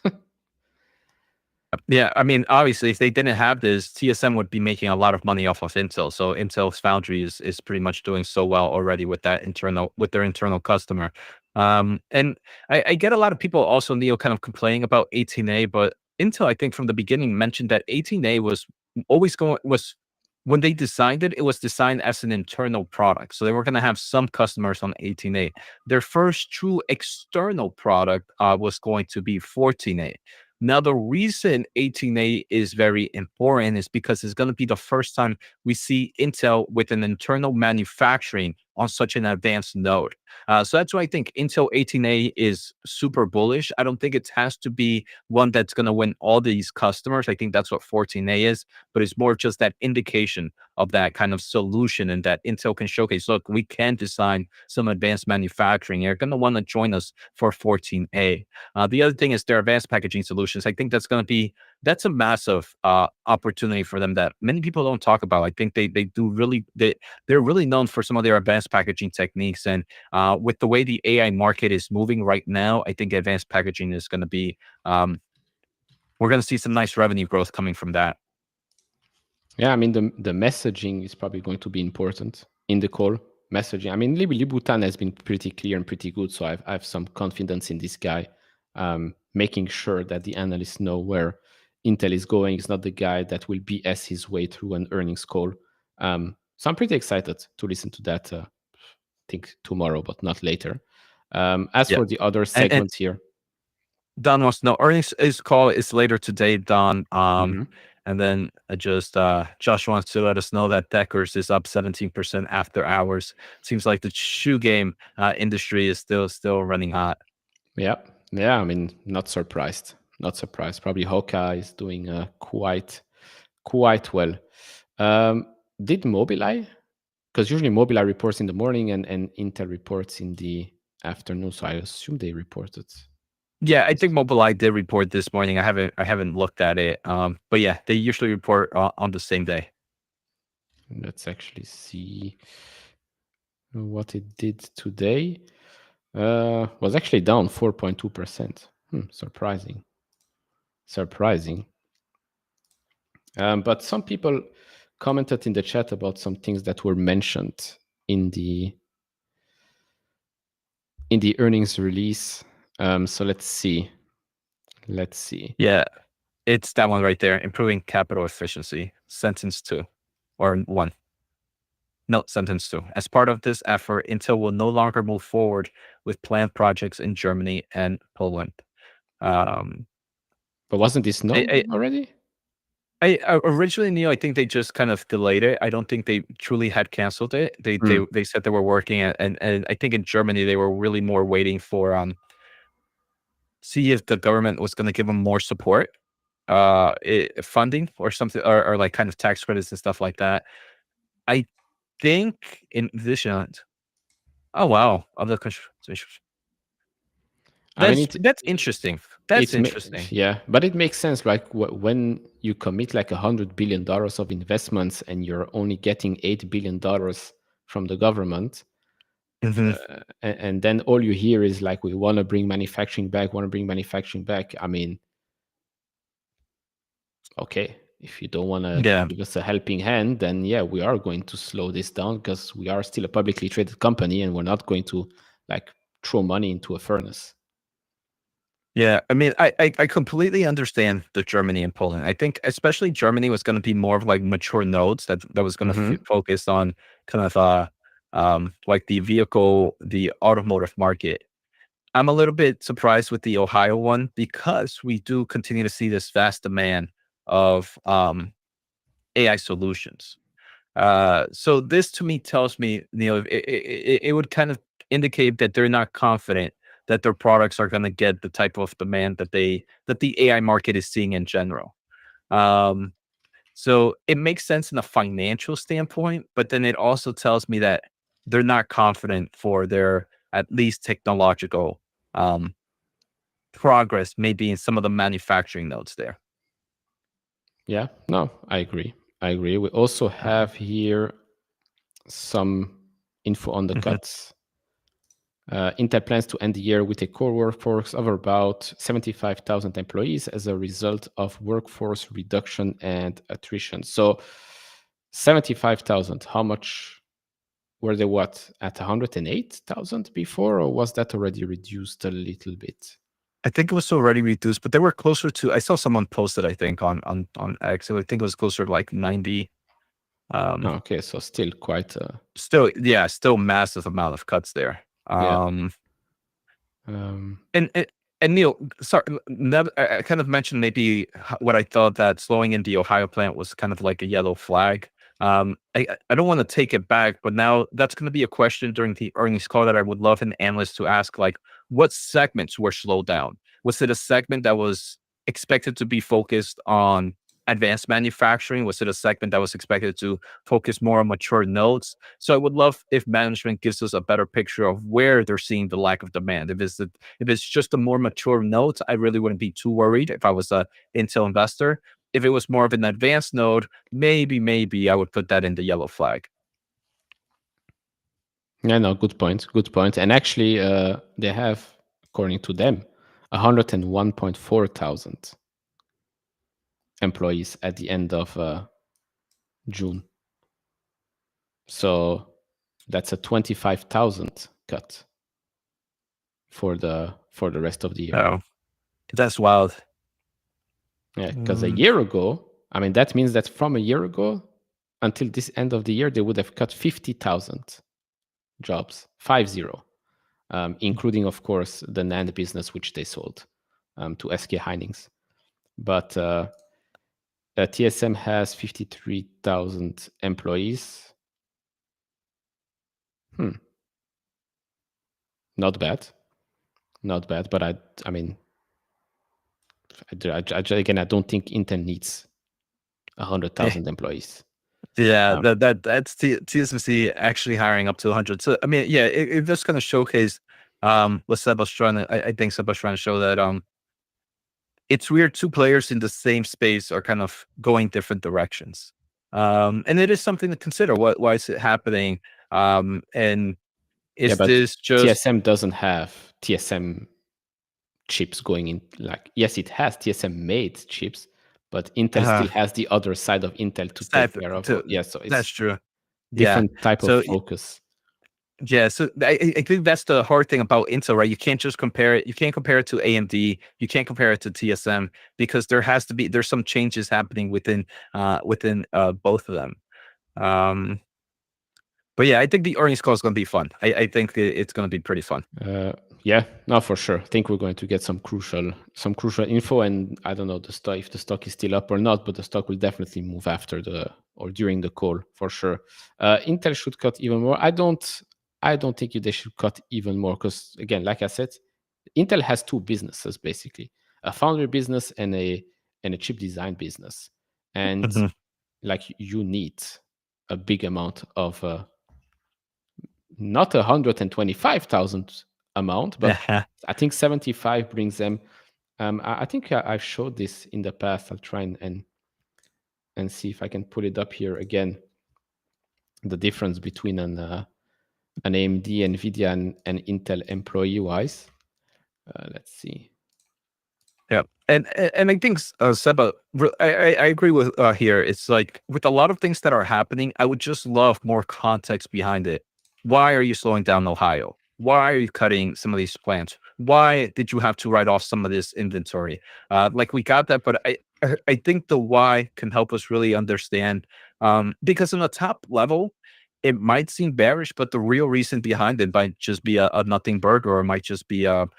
Yeah, I mean, obviously, if they didn't have this, TSM would be making a lot of money off of Intel. So Intel's foundry is pretty much doing so well already with that internal with their internal customer. And I get a lot of people also, Neil, kind of complaining about 18A, but Intel, I think from the beginning mentioned that 18A was always going was when they designed it, it was designed as an internal product. So they were going to have some customers on 18A. Their first true external product was going to be 14A. Now, the reason 18A is very important is because it's going to be the first time we see Intel with an internal manufacturing on such an advanced node. So that's why I think Intel 18A is super bullish. I don't think it has to be one that's going to win all these customers. I think that's what 14A is, but it's more just that indication of that kind of solution and that Intel can showcase, look, we can design some advanced manufacturing. You're going to want to join us for 14A. The other thing is their advanced packaging solutions. I think that's a massive opportunity for them that many people don't talk about. I think they do really they're really known for some of their advanced packaging techniques, and with the way the AI market is moving right now, I think advanced packaging is going to be we're going to see some nice revenue growth coming from that. Yeah, I mean the messaging is probably going to be important in the call. Messaging. I mean, Libutan has been pretty clear and pretty good, so I have some confidence in this guy, making sure that the analysts know where Intel is going. He's not the guy that will BS his way through an earnings call. So I'm pretty excited to listen to that. I think tomorrow, but not later. As Yeah, for the other and segments here, Don wants to know earnings is call is later today, Don. mhm. And then Josh wants to let us know that Deckers is up 17% after hours. Seems like the shoe game industry is still running hot. Yeah, yeah. I mean, not surprised. Not surprised. Probably Hoka is doing quite well. Um, did Mobileye? Because usually Mobileye reports in the morning and Intel reports in the afternoon. So I assume they reported. Yeah, I think This. Mobileye did report this morning. I haven't looked at it. But yeah, they usually report on the same day. Let's actually see what it did today. Was actually down 4.2%. Surprising. Surprising. But some people commented in the chat about some things that were mentioned in the earnings release. So let's see. Let's see. Yeah, it's that one right there. Improving capital efficiency. Sentence 2 or 1. No, sentence 2. As part of this effort, Intel will no longer move forward with planned projects in Germany and Poland. Um, But wasn't this known I, already? originally, Neil, I think they just kind of delayed it. I don't think they truly had canceled it. They they Mm. they said they were working, and I think in Germany they were really more waiting for see if the government was going to give them more support, funding or something, or like kind of tax credits and stuff like that. I think in addition, oh wow, other countries. I mean, That's interesting. That's interesting. yeah, but it makes sense. Like when you commit like $100 billion of investments and you're only getting $8 billion from the government, Mhm. and then all you hear is like, we want to bring manufacturing back, want to bring manufacturing back. I mean, okay, if you don't want to Yeah. give us a helping hand, then yeah, we are going to slow this down because we are still a publicly traded company and we're not going to like throw money into a furnace. Yeah, I mean, I completely understand the Germany and Poland. I think especially Germany was going to be more of like mature nodes that was going to Hmm. focus on kind of like the automotive market. I'm a little bit surprised with the Ohio one because we do continue to see this vast demand of AI solutions. So this to me tells me, it would kind of indicate that they're not confident that their products are going to get the type of demand that the AI market is seeing in general. Um, so it makes sense in a financial standpoint, but then it also tells me that they're not confident for their at least technological um, progress, maybe in some of the manufacturing nodes there. Yeah, no, I agree. I agree. We also have here. some info on the Mhm. cuts. Intel plans to end the year with a core workforce of about 75,000 employees as a result of workforce reduction and attrition. So 75,000, how much were they, what, at 108,000 before, or was that already reduced a little bit? I think it was already reduced, but they were closer to. I saw someone posted, I think, on X. I think it was closer to like 90. Um, Okay, so still quite Still, yeah, still massive amount of cuts there. yeah. Um, And Neil, sorry, I kind of mentioned maybe what I thought that slowing in the Ohio plant was kind of like a yellow flag. I don't want to take it back, but now that's going to be a question during the earnings call that I would love an analyst to ask, like, what segments were slowed down? Was it a segment that was expected to be focused on advanced manufacturing? Was it a segment that was expected to focus more on mature nodes? So I would love if management gives us a better picture of where they're seeing the lack of demand. If it's just a more mature node, I really wouldn't be too worried if I was a Intel investor. If it was more of an advanced node, maybe I would put that in the yellow flag. yeah, no, good point. Good point. And actually, they have, according to them, 101.4 thousand employees at the end of June. So that's a 25,000 cut for the rest of the year. Oh, that's wild. Yeah, because a Mm, year ago, I mean, that means that from a year ago until this end of the year, they would have cut 50,000 jobs, 50, including, of course, the NAND business, which they sold to SK Hynix. But TSM has 53,000 employees. Not bad. Not bad. But I mean, again, I don't think Intel needs eh, 100,000 employees. yeah, Um, that's TSMC actually hiring up to 100. So I mean, yeah, it just kind of showcase what Seba's trying to. I think Seba's trying to show that it's weird two players in the same space are kind of going different directions. And it is something to consider. Why is it happening? And yeah, is but this just TSM doesn't have TSM chips going in. Like, yes, it has TSM made chips, but Intel uh still has the other side of Intel to take step care of. to Yeah, so that's it's true. Yeah. different type of So focus. yeah, so I think that's the hard thing about Intel, right? You can't just compare it. You can't compare it to AMD. You can't compare it to TSM because there's some changes happening within both of them. Um, but yeah, I think the earnings call is going to be fun. I think it's going to be pretty fun. Uh, yeah, no, for sure. I think we're going to get some crucial info, and I don't know the stock if the stock is still up or not, but the stock will definitely move after the or during the call for sure. Intel should cut even more. I don't think they should cut even more because again, like I said, Intel has two businesses basically: a foundry business and a chip design business, and Mhm. like you need a big amount of not 125,000 amount, but I think 75 brings them. I think I've showed this in the past. I'll try and see if I can put it up here again. The difference between an AMD, NVIDIA, and Intel employee wise. Let's see. Yeah, and I think Seba, I agree with here. It's like with a lot of things that are happening, I would just love more context behind it. Why are you slowing down Ohio? Why are you cutting some of these plants? Why did you have to write off some of this inventory? Like we got that, but I think the why can help us really understand. Because on the top level, it might seem bearish, but the real reason behind it might just be a nothing burger, or it might just be it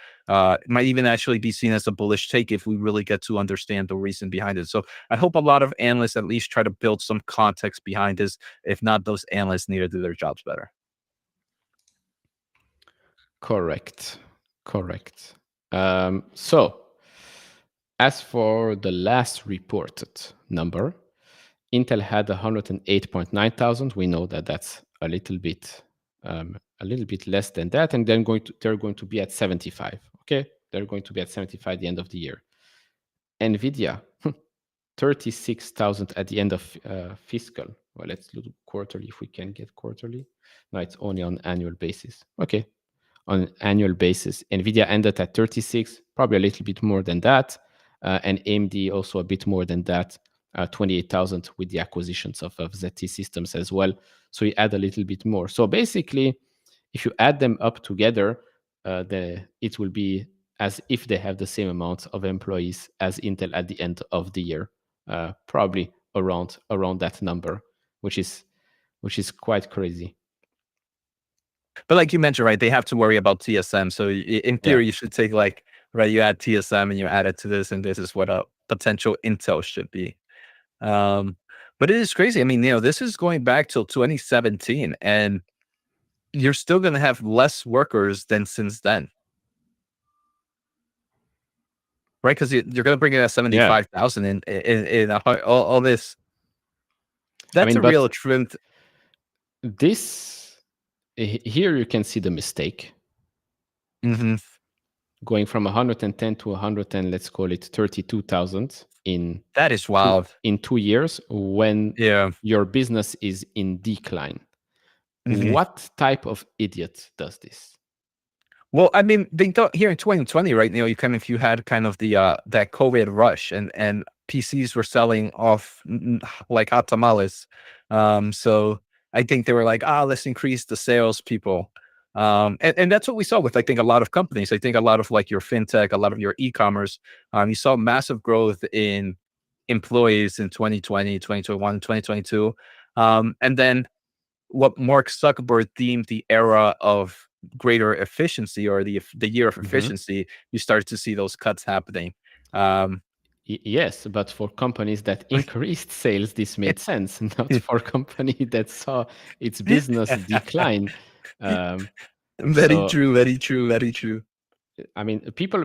might even actually be seen as a bullish take if we really get to understand the reason behind it. So I hope a lot of analysts at least try to build some context behind this. If not, those analysts need to do their jobs better. Correct. Correct. So, as for the last reported number, Intel had 108.9 thousand. We know that that's a little bit less than that, and then they're going to be at 75. Okay, they're going to be at 75 at the end of the year. Nvidia, 36,000 at the end of fiscal. Well, let's look quarterly if we can get quarterly. No, it's only on annual basis. Okay, on an annual basis, Nvidia ended at 36, probably a little bit more than that, and AMD also a bit more than that, 28,000 with the acquisitions of ZT Systems as well. So you add a little bit more. So basically, if you add them up together, it will be as if they have the same amount of employees as Intel at the end of the year, probably around that number, which is quite crazy. But like you mentioned, right, they have to worry about TSM. So in Yeah. theory, you should take like, right, you add TSM and you add it to this, and this is what a potential Intel should be. Um, but it is crazy. I mean, this is going back till 2017, and you're still going to have less workers than since then, right? Because you're going to bring in at Yeah. 75,000 all this. I That's mean, a but real trim. this here you can see the mistake Mhm. going from 110 to 110, let's call it 32,000 That is two wild. in 2 years when Yeah. your business is in decline. Mhm. What type of idiot does this? Well, I mean, they thought here in 2020, right? You had kind of the that COVID rush, and PCs were selling off like hot tamales. So I think they were like, let's increase the sales people. And that's what we saw with, I think, a lot of companies. I think a lot of like your fintech, a lot of your e-commerce. You saw massive growth in employees in 2020, 2021, 2022. And then what Mark Zuckerberg deemed the era of greater efficiency, or the year of Mhm. efficiency, you start to see those cuts happening. Um, Yes, but for companies that increased sales, this made sense. Not for company that saw its business decline. Um, very so true, very true, very true. I mean, people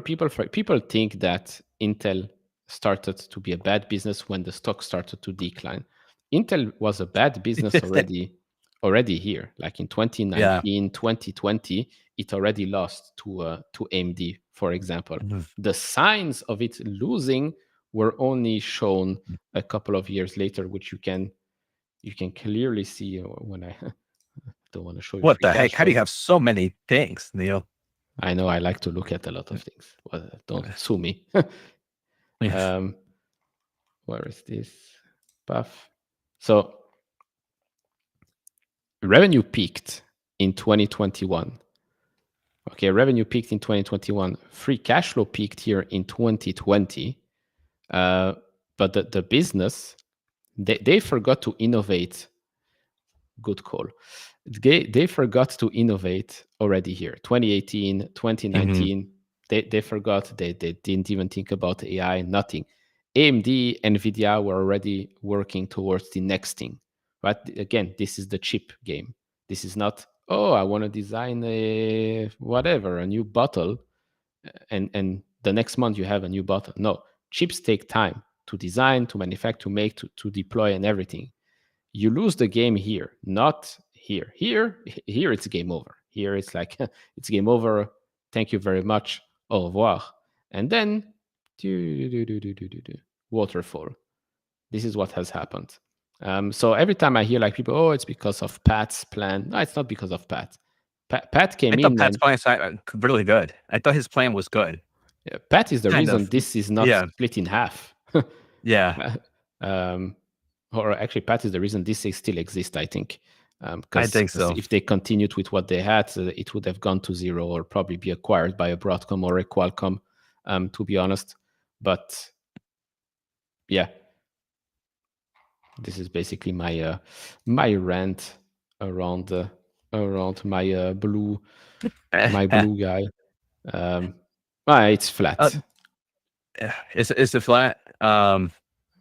think that Intel started to be a bad business when the stock started to decline. Intel was a bad business already here. Like in Yeah. 2019, 2020, it already lost to AMD, for example. Mhm. The signs of it losing were only shown a couple of years later, which you can clearly see when I don't want to show you What free the cash heck? How do you flow. have so many things, Neil? I know I like to look at a lot of things. Well, don't sue me. um, where is this? Puff. So revenue peaked in 2021. Okay, revenue peaked in 2021. Free cash flow peaked here in 2020. Uh, but the business, they forgot to innovate. Good call. They forgot to innovate already here. 2018, Mhm. 2019, they forgot. They didn't even think about AI, nothing. AMD, NVIDIA were already working towards the next thing. But again, this is the chip game. This is not, oh, I want to design a whatever, a new bottle, and the next month you have a new bottle. No, chips take time to design, to manufacture, to make, to deploy, and everything. You lose the game here, not here. Here it's game over. Here it's like it's game over. Thank you very much. Au revoir. And then waterfall. This is what has happened. So every time I hear like people, oh, it's because of Pat's plan. No, it's not because of Pat. Pat I came thought in Pat's and plan really good. I thought his plan was good. Pat is the Kind reason of. this is not Yeah. split in half. Yeah. um, or actually, Pat is the reason this still exists, I think. I Because think so. if they continued with what they had, it would have gone to zero or probably be acquired by a Broadcom or a Qualcomm, to be honest. But yeah, this is basically my rant around my my blue guy. Um, it's uh, flat. is it flat?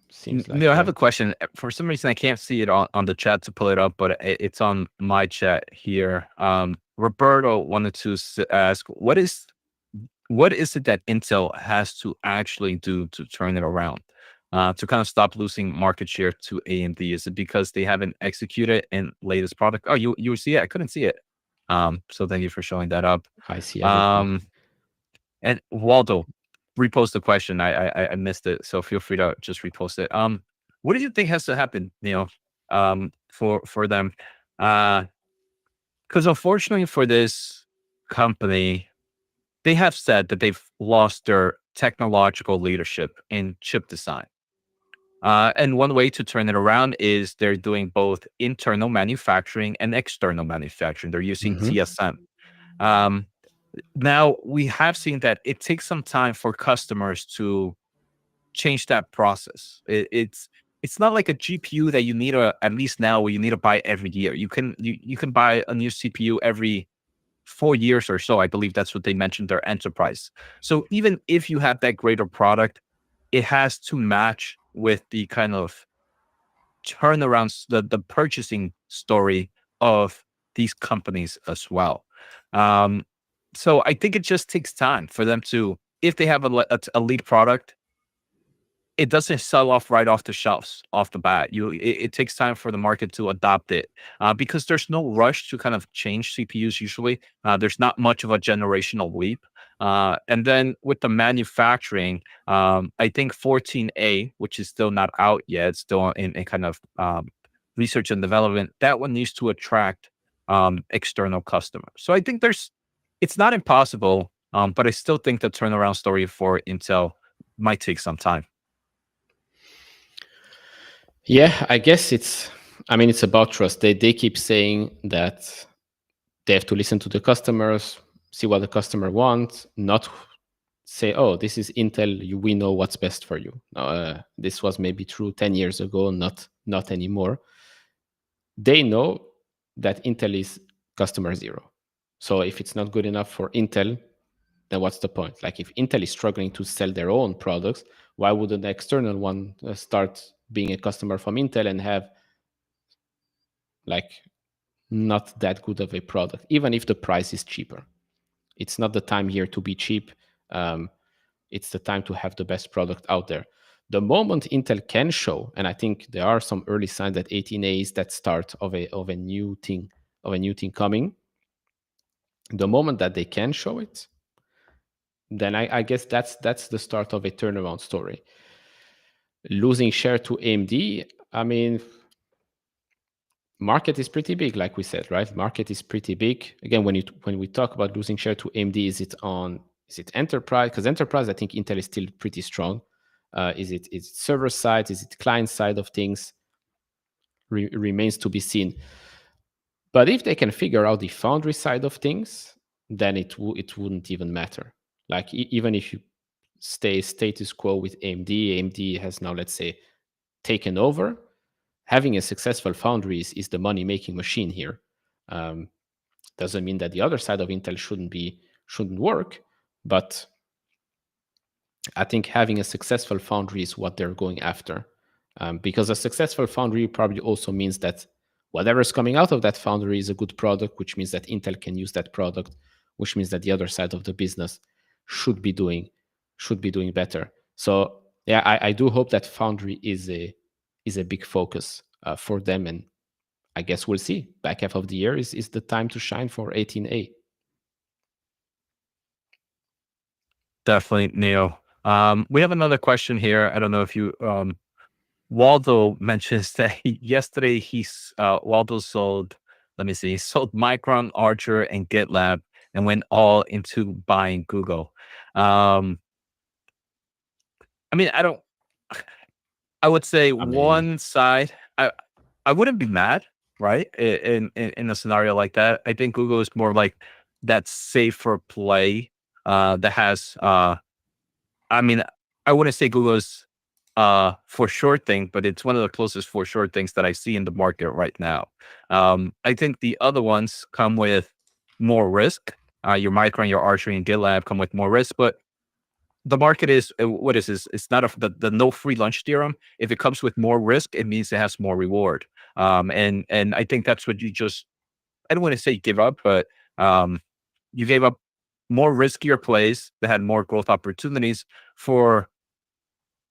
Seems Neil, like, I yeah. have a question. For some reason, I can't see it on the chat to pull it up, but it's on my chat here. Roberto wanted to ask, what is it that Intel has to actually do to turn it around, to kind of stop losing market share to AMD? Is it because they haven't executed in latest product? Oh, you see it? I couldn't see it. So thank you for showing that up. I see everything. Um, and Waldo, repost the question. I missed it, so feel free to just repost it. What do you think has to happen, Neil? for them. Because unfortunately for this company, they have said that they've lost their technological leadership in chip design. And one way to turn it around is they're doing both internal manufacturing and external manufacturing. They're using Hmm. TSM. Um, Now we have seen that it takes some time for customers to change that process. It's not like a GPU that you need to, at least now, where you need to buy every year. You can buy a new CPU every 4 years or so. I believe that's what they mentioned their enterprise. So even if you have that greater product, it has to match with the kind of turnarounds, the purchasing story of these companies as well. Um, so I think it just takes time for them to, if they have a lead product, it doesn't sell off right off the shelves off the bat. It takes time for the market to adopt it, because there's no rush to kind of change CPUs. Usually, there's not much of a generational leap. And then with the manufacturing, I think 14A, which is still not out yet, still in kind of research and development, that one needs to attract external customers. So I think it's not impossible, but I still think the turnaround story for Intel might take some time. Yeah, I guess it's. I mean, it's about trust. They keep saying that they have to listen to the customers, see what the customer wants, not say, "Oh, this is Intel. We know what's best for you." This was maybe true 10 years ago, not anymore. They know that Intel is customer zero. So if it's not good enough for Intel, then what's the point? Like if Intel is struggling to sell their own products, why would an external one start being a customer from Intel and have like not that good of a product, even if the price is cheaper? It's not the time here to be cheap. Um, it's the time to have the best product out there. The moment Intel can show, and I think there are some early signs that 18A is that start of a new thing coming. The moment that they can show it, then I guess that's the start of a turnaround story. Losing share to AMD, I mean, market is pretty big, like we said, right? Market is pretty big. Again, when we talk about losing share to AMD, is it enterprise? Because enterprise, I think Intel is still pretty strong. Is it server side? Is it client side of things? Remains to be seen. But if they can figure out the foundry side of things, then it wouldn't even matter. Like even if you stay status quo with AMD, AMD has now, let's say, taken over. Having a successful foundry is the money making machine here. Um, doesn't mean that the other side of Intel shouldn't work, but I think having a successful foundry is what they're going after. Because a successful foundry probably also means that whatever is coming out of that foundry is a good product, which means that Intel can use that product, which means that the other side of the business should be doing better. So yeah, I do hope that foundry is a big focus for them, and I guess we'll see. Back half of the year is the time to shine for 18A. Definitely, Neil. We have another question here. I don't know if you, Waldo mentions that yesterday Waldo sold, let me see, he sold Micron, Archer, and GitLab and went all into buying Google. Um, I mean, I would say I mean, one side, I wouldn't be mad, right? In a scenario like that. I think Google is more like that safer play, that has, I mean, I wouldn't say Google's for sure thing, but it's one of the closest for sure things that I see in the market right now. I think the other ones come with more risk. Your Micron, your Archery, and GitLab come with more risk, but the market is, what is this? It's not the no free lunch theorem. If it comes with more risk, it means it has more reward. And I think that's what you just, I don't want to say give up, but um, you gave up more riskier plays that had more growth opportunities for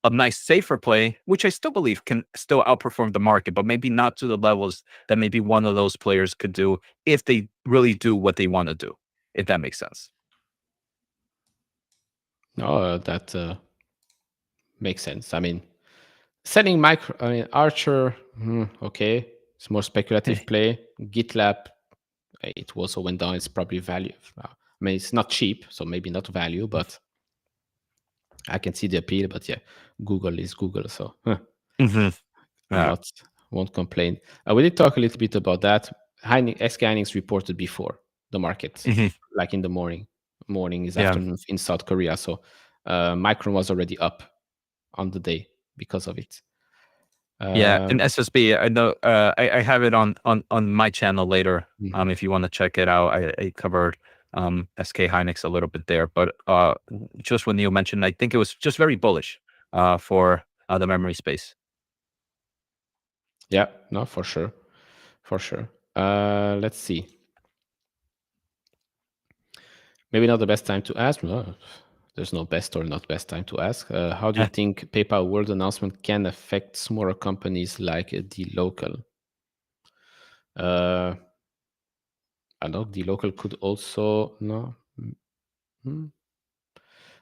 a nice safer play, which I still believe can still outperform the market, but maybe not to the levels that maybe one of those players could do if they really do what they want to do, if that makes sense. no, that makes sense. I mean, Selling micro, I mean, Archer, okay, it's more speculative play. GitLab, it also went down. It's probably value. I mean, it's not cheap, so maybe not value, but I can see the appeal. But yeah, Google is Google, so Mhm. I'm Yeah. not won't complain. We did talk a little bit about that. SK Hynix reported before the market, Mhm. like in the morning. Morning is Yeah. afternoon in South Korea, so Micron was already up on the day because of it. Yeah, and Um, SSB, I know, I have it on my channel later. mhm. If you want to check it out, I covered SK Hynix a little bit there, but just when you mentioned, I think it was just very bullish for the memory space. Yeah, no, for sure, for sure. Let's see. Maybe not the best time to ask. No, there's no best or not best time to ask. How do you Eh, think PayPal World announcement can affect smaller companies like the local? Uh, I know the local could also no. Hmm.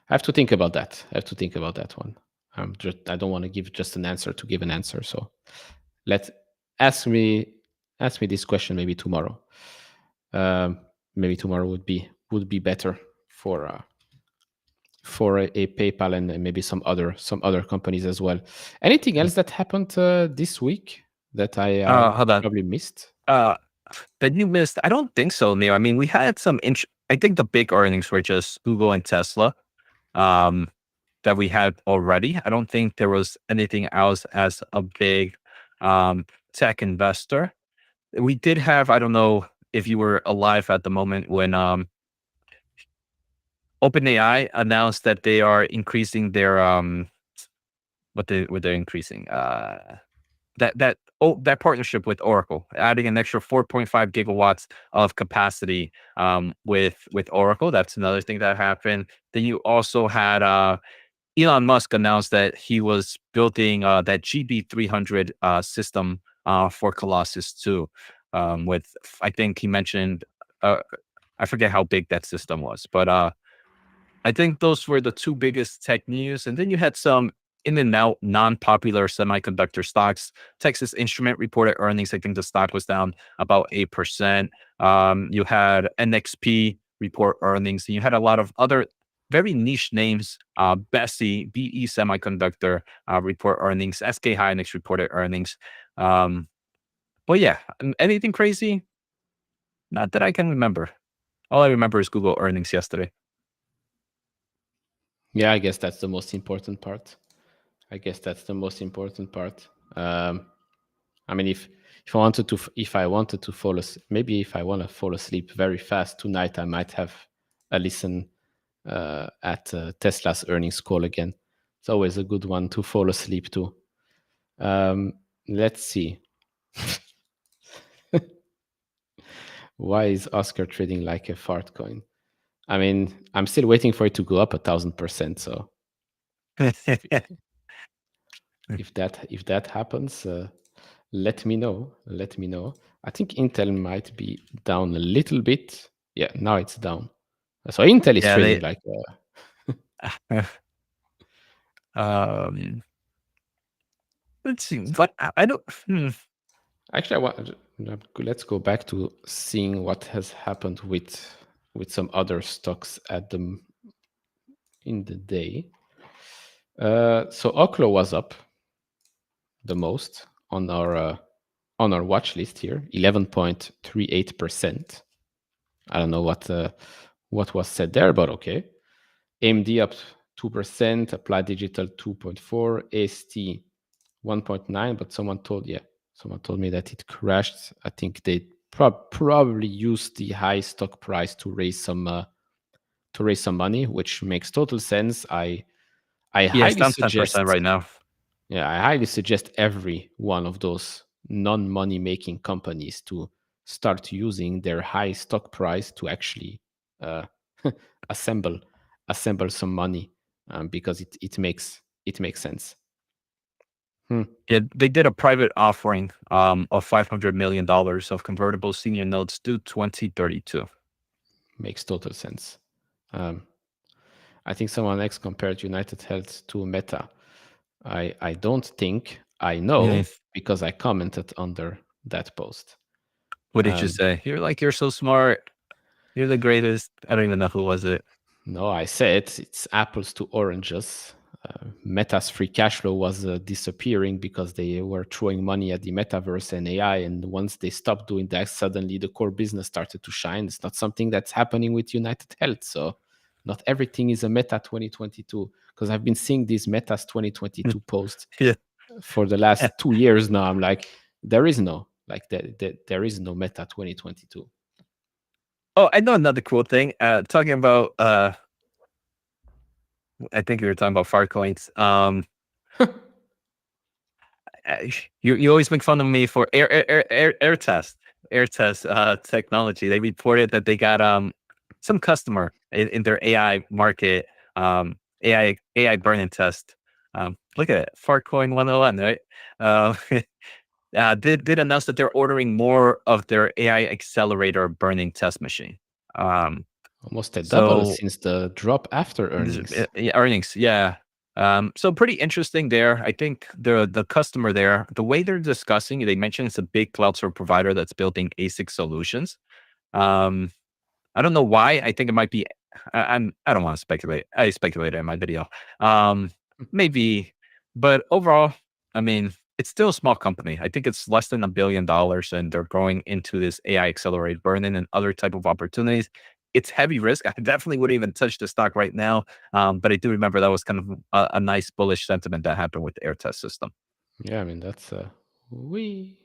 I have to think about that. I have to think about that one. I don't want to give just an answer to give an answer. So let ask me ask me this question maybe tomorrow. Um, Maybe tomorrow would be better for a PayPal and maybe some other companies as well. Anything else that happened this week that I Hold on. probably missed? Uh, that you missed? I don't think so, Neil. I mean, we had some. I think the big earnings were just Google and Tesla. Um, that we had already. I don't think there was anything else as a big tech investor. We did have, I don't know if you were alive at the moment when OpenAI announced that they are increasing their what they're increasing that partnership with Oracle, adding an extra 4.5 gigawatts of capacity with Oracle. That's another thing that happened. Then you also had Elon Musk announced that he was building that GB300 system for Colossus 2. I think he mentioned, uh, I forget how big that system was, but I think those were the two biggest tech news. And then you had some in and out non-popular semiconductor stocks. Texas Instrument reported earnings. I think the stock was down about 8%. You had NXP report earnings, and you had a lot of other very niche names. Bessie, BE Semiconductor report earnings. SK Hynix reported earnings. Um, but yeah, anything crazy? Not that I can remember. All I remember is Google earnings yesterday. Yeah, I guess that's the most important part. I guess that's the most important part. I mean, if I wanted to maybe if I want to fall asleep very fast tonight, I might have a listen at Tesla's earnings call again. It's always a good one to fall asleep to. Let's see. Why is Oscar trading like a fart coin? I mean, I'm still waiting for it to go up 1,000%. So if that happens, let me know. Let me know. I think Intel might be down a little bit. Yeah, now it's down. So Intel is Yeah, trading they. like. um, let's see. But I don't. Actually, let's go back to seeing what has happened with some other stocks in the day. So Oklo was up the most on our watch list here, 11.38%. I don't know what was said there, but okay. AMD up 2%, Applied Digital 2.4, AST 1.9, but someone told me that it crashed. I think they probably used the high stock price to raise some money, which makes total sense. I Yeah, it's highly down 10% suggest right now. Yeah, I highly suggest every one of those non-money making companies to start using their high stock price to actually uh, assemble some money, because it makes sense. Hmm. Yeah, they did a private offering of $500 million of convertible senior notes due 2032. Makes total sense. Um, I think someone else compared United Health to Meta. I don't think I Mm. know because I commented under that post. What did you Um, say? You're like, you're so smart. You're the greatest. I don't even know who was it. no, I said it's apples to oranges. Meta's free cash flow was disappearing because they were throwing money at the metaverse and AI. And once they stopped doing that, suddenly the core business started to shine. It's not something that's happening with United Health. So not everything is a Meta 2022, because I've been seeing these Metas 2022 posts Yeah. for the last 2 years now. I'm like, there is no, like, there is no Meta 2022. Oh, I know another cool thing. Talking about, I think you were talking about fart coins. You always make fun of me for air test technology. They reported that they got some customer in their AI market, AI burn-in test. Look at it, Fartcoin 101, right? Uh, did announce that they're ordering more of their AI accelerator burning test machine. Um, Almost a double so since the drop after earnings. yeah, earnings, yeah. So pretty interesting there. I think the customer there, the way they're discussing, they mentioned it's a big cloud service provider that's building ASIC solutions. Um, I don't know why. I think it might be. I don't want to speculate. I speculated in my video. Um, Maybe, but overall, I mean, it's still a small company. I think it's less than $1 billion, and they're growing into this AI accelerated burn-in and other type of opportunities. It's heavy risk. I definitely wouldn't even touch the stock right now. But I do remember that was kind of a nice bullish sentiment that happened with the air test system. Yeah, I mean that's we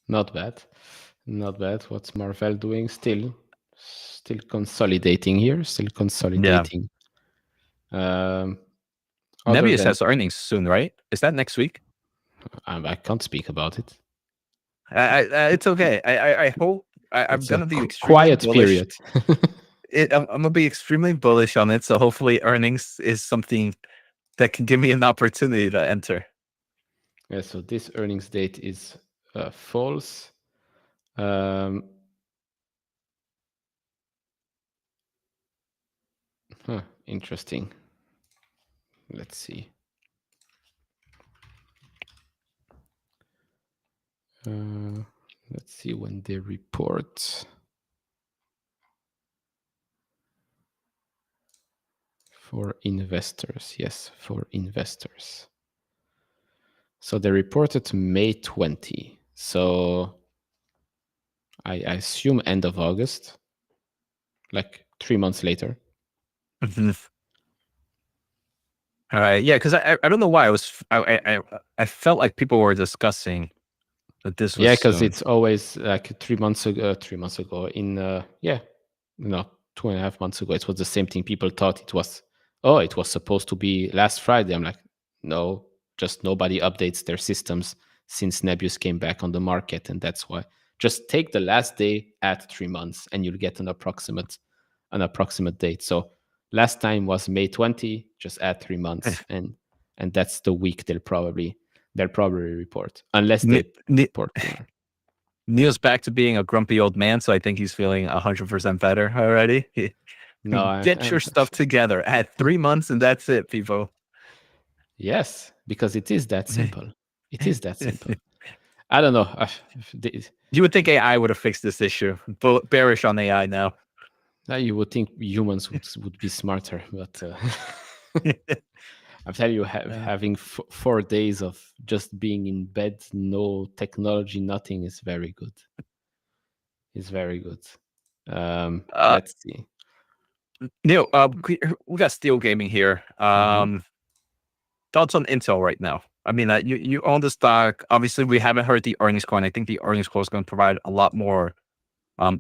not bad, not bad. What's Marvel doing? Still consolidating here. Still Yeah. consolidating. Um, Other Nebius than has earnings soon, right? Is that next week? I can't speak about it. It's okay. I hope I'm It's a gonna be extremely quiet bullish. period. I'm gonna be extremely bullish on it. So hopefully, earnings is something that can give me an opportunity to enter. Yeah. So this earnings date is false. Um, Interesting. Let's see. Uh, let's see when they report. For investors, yes, for investors. So they reported May 20. So I assume end of August, like 3 months later. Mhm. All right, yeah, because I don't know why I felt like people were discussing that this was Yeah, because soon. it's always like 3 months ago. 3 months ago, in yeah, no, 2.5 months ago, it was the same thing. People thought it was, oh, it was supposed to be last Friday. I'm like, no, just nobody updates their systems since Nebius came back on the market, and that's why. Just take the last day, add 3 months, and you'll get an approximate date. So last time was May 20. Just add 3 months, and that's the week they'll probably report, unless Ne- they Ne- report sooner. Neil's back to being a grumpy old man, so I think he's feeling 100% better already. No, Get your stuff together. Add 3 months, and that's it, people. yes, because it is that simple. It is that simple. I don't know. The- You would think AI would have fixed this issue. Bearish on AI now. you would think humans would be smarter, but I'm telling you, Uh, having 4 days of just being in bed, no technology, nothing is very good. It's very good. uh, Let's see. Neil, we got Steel Gaming here. Mhm. Thoughts on Intel right now? I mean, you own the stock. Obviously, we haven't heard the earnings call, and I think the earnings call is going to provide a lot more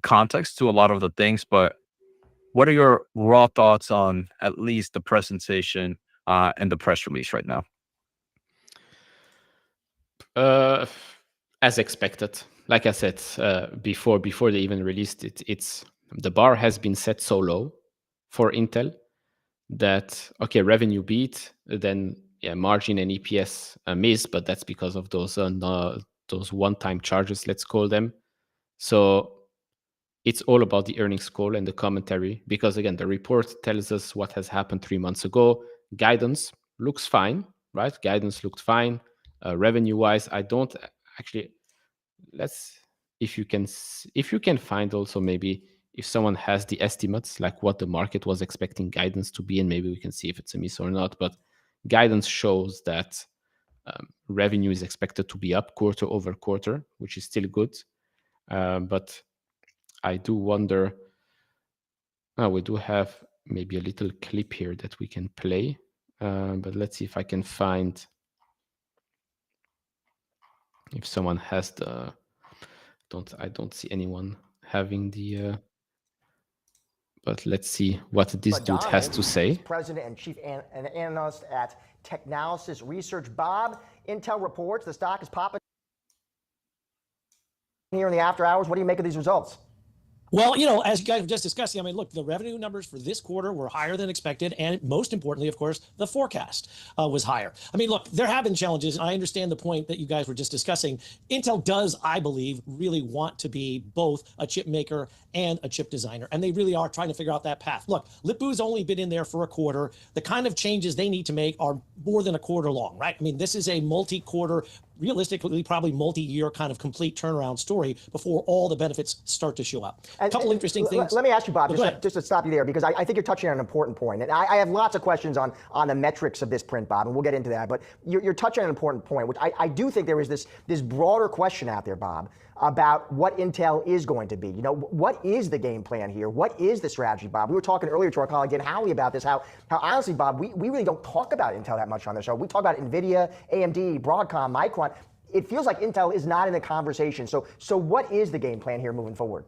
context to a lot of the things. But what are your raw thoughts on at least the presentation and the press release right now? Uh, as expected, like I said before they even released it, it's the bar has been set so low for Intel that okay, revenue beat, then yeah, margin and EPS miss, but that's because of those one-time charges, let's call them. So it's all about the earnings call and the commentary, because again, the report tells us what has happened 3 months ago. Guidance looks fine, right? Guidance looked fine. Revenue-wise, I don't actually. Let's if you can find also maybe if someone has the estimates like what the market was expecting guidance to be, and maybe we can see if it's a miss or not. But guidance shows that revenue is expected to be up quarter over quarter, which is still good. But I do wonder. We do have maybe a little clip here that we can play, but let's see if I can find if someone has the. I don't see anyone having the. But let's see what this dude has to say. President and chief analyst at Technalysis Research. Bob, Intel reports the stock is popping here in the after hours. What do you make of these results? Well, you know, as you guys were just discussing, I mean, look, the revenue numbers for this quarter were higher than expected. And most importantly, of course, the forecast was higher. I mean, look, there have been challenges. I understand the point that you guys were just discussing. Intel does, I believe, really want to be both a chip maker and a chip designer. And they really are trying to figure out that path. Look, Lip-Bu's only been in there for a quarter. The kind of changes they need to make are more than a quarter long, right? I mean, this is a multi-quarter, realistically, probably multi-year kind of complete turnaround story before all the benefits start to show up. A couple interesting things. Let me ask you, Bob, just to stop you there, because I think you're touching on an important point. And I have lots of questions on the metrics of this print, Bob, and we'll get into that. But you're touching on an important point, which I do think there is this broader question out there, Bob, about what Intel is going to be. You know, what is the game plan here? What is the strategy, Bob? We were talking earlier to our colleague Dan Howley about this, how honestly, Bob, we really don't talk about Intel that much on the show. We talk about NVIDIA, AMD, Broadcom, Micron. It feels like Intel is not in the conversation. So what is the game plan here moving forward?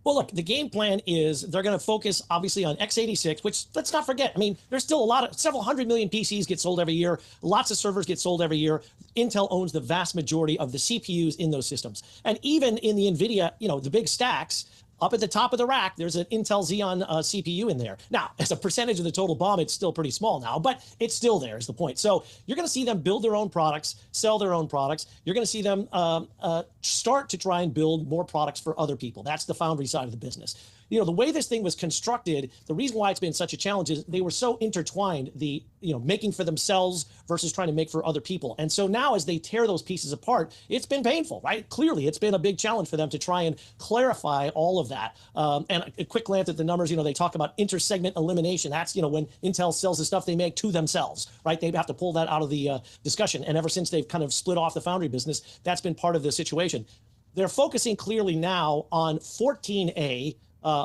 Well, look, the game plan is they're going to focus obviously on x86, which let's not forget. I mean, there's still several hundred million PCs get sold every year. Lots of servers get sold every year. Intel owns the vast majority of the CPUs in those systems. And even in the NVIDIA, you know, the big stacks, up at the top of the rack, there's an Intel Xeon CPU in there. Now, as a percentage of the total BOM, it's still pretty small now, but it's still there is the point. So you're going to see them build their own products, sell their own products. You're going to see them start to try and build more products for other people. That's the foundry side of the business. You know, the way this thing was constructed, the reason why it's been such a challenge is they were so intertwined, making for themselves versus trying to make for other people. And so now as they tear those pieces apart, it's been painful, right? Clearly, it's been a big challenge for them to try and clarify all of that. And a quick glance at the numbers, you know, they talk about inter-segment elimination. That's, you know, when Intel sells the stuff they make to themselves, right? They have to pull that out of the discussion. And ever since they've kind of split off the foundry business, that's been part of the situation. They're focusing clearly now on 14A,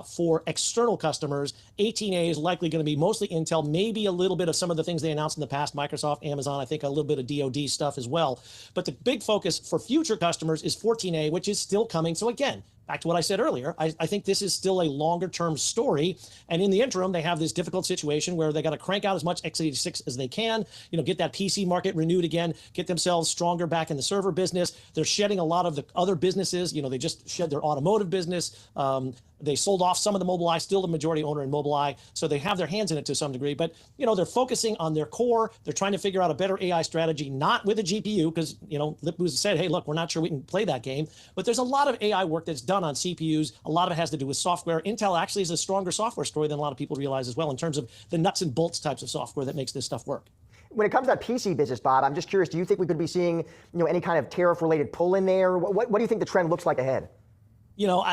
for external customers. 18A is likely going to be mostly Intel, maybe a little bit of some of the things they announced in the past, Microsoft, Amazon, I think a little bit of DoD stuff as well. But the big focus for future customers is 14A, which is still coming. So again, back to what I said earlier, I think this is still a longer term story. And in the interim, they have this difficult situation where they got to crank out as much x86 as they can, you know, get that PC market renewed again, get themselves stronger back in the server business. They're shedding a lot of the other businesses. You know, they just shed their automotive business. They sold off some of the Mobileye, still the majority owner in Mobileye. So they have their hands in it to some degree. But, you know, they're focusing on their core. They're trying to figure out a better AI strategy, not with a GPU, because, you know, Lip-Bu said, hey, look, we're not sure we can play that game. But there's a lot of AI work that's done on CPUs. A lot of it has to do with software. Intel actually is a stronger software story than a lot of people realize as well in terms of the nuts and bolts types of software that makes this stuff work. When it comes to that PC business, Bob, I'm just curious, do you think we could be seeing, you know, any kind of tariff-related pull in there? What do you think the trend looks like ahead? You know,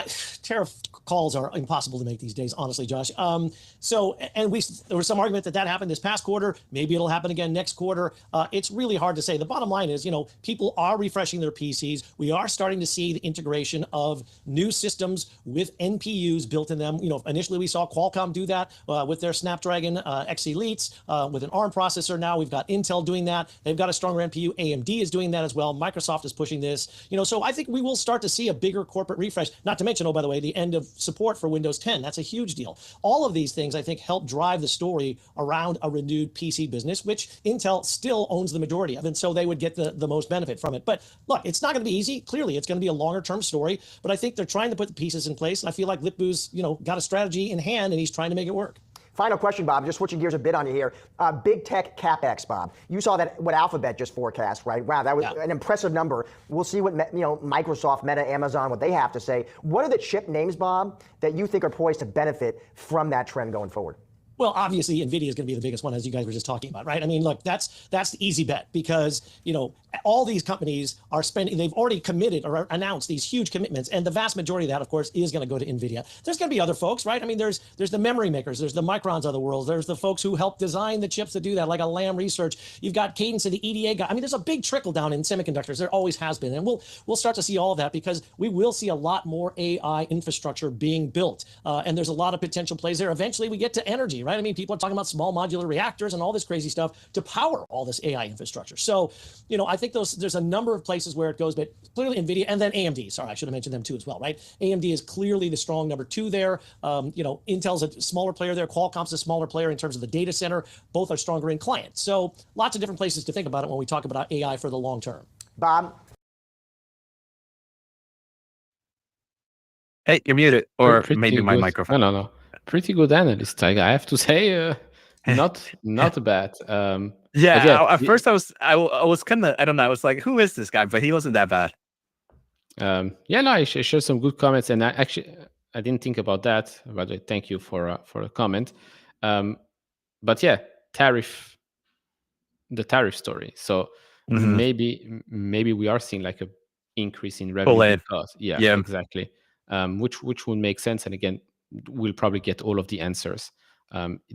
tariff calls are impossible to make these days, honestly, Josh. There was some argument that happened this past quarter. Maybe it'll happen again next quarter. It's really hard to say. The bottom line is, you know, people are refreshing their PCs. We are starting to see the integration of new systems with NPUs built in them. You know, initially we saw Qualcomm do that with their Snapdragon X Elites with an ARM processor. Now we've got Intel doing that. They've got a stronger NPU. AMD is doing that as well. Microsoft is pushing this. You know, so I think we will start to see a bigger corporate refresh. Not to mention, oh, by the way, the end of support for Windows 10. That's a huge deal. All of these things, I think, help drive the story around a renewed PC business, which Intel still owns the majority of, and so they would get the most benefit from it. But look, it's not going to be easy. Clearly, it's going to be a longer-term story, but I think they're trying to put the pieces in place, and I feel like Lip-Bu's, you know, got a strategy in hand, and he's trying to make it work. Final question, Bob, just switching gears a bit on you here. Big tech CapEx, Bob. You saw that what Alphabet just forecast, right? Wow, that was an impressive number. We'll see what Microsoft, Meta, Amazon, what they have to say. What are the chip names, Bob, that you think are poised to benefit from that trend going forward? Well, obviously, Nvidia is going to be the biggest one, as you guys were just talking about, right? I mean, look, that's the easy bet because all these companies are spending. They've already committed or announced these huge commitments, and the vast majority of that, of course, is going to go to Nvidia. There's going to be other folks, right? I mean, there's the memory makers, there's the Microns of the world, there's the folks who help design the chips to do that, like a Lam Research. You've got Cadence and the EDA guy. I mean, there's a big trickle down in semiconductors. There always has been, and we'll start to see all of that because we will see a lot more AI infrastructure being built, and there's a lot of potential plays there. Eventually, we get to energy, right? I mean, people are talking about small modular reactors and all this crazy stuff to power all this AI infrastructure. So, I think there's a number of places where it goes, but clearly NVIDIA and then AMD. Sorry, I should have mentioned them too as well, right? AMD is clearly the strong number two there. Intel's a smaller player there. Qualcomm's a smaller player in terms of the data center. Both are stronger in client. So lots of different places to think about it when we talk about AI for the long term. Bob? Hey, you're muted, or Pretty maybe my good. microphone. No. Pretty good analyst. I have to say, not bad. Yeah, but yeah, at first I was kind of, I don't know, I was like, who is this guy? But he wasn't that bad. I shared some good comments, and I didn't think about that. By the way, thank you for a comment. But yeah, the tariff story. So maybe we are seeing like a increase in revenue because exactly, which would make sense. And again, we'll probably get all of the answers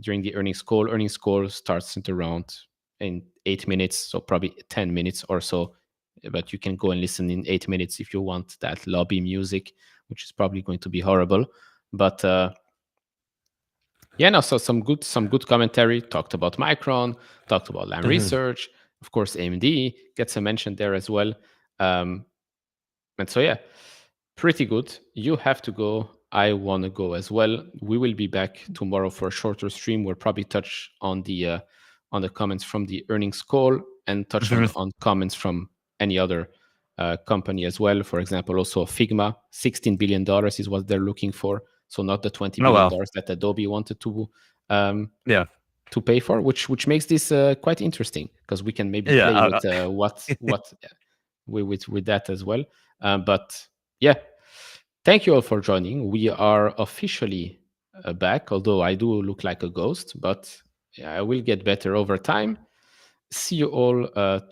during the earnings call. Earnings call starts at around in 8 minutes, so probably 10 minutes or so. But you can go and listen in 8 minutes if you want that lobby music, which is probably going to be horrible. But so some good commentary. Talked about Micron, talked about Lam Research, of course AMD gets a mention there as well. And so pretty good. You have to go. I want to go as well. We will be back tomorrow for a shorter stream. We'll probably touch on the comments from the earnings call and touch on comments from any other company as well. For example, also Figma, $16 billion is what they're looking for. So not the $20 billion that Adobe wanted to pay for, which makes this quite interesting because we can maybe play with that as well. But thank you all for joining. We are officially back, although I do look like a ghost, but I will get better over time. See you all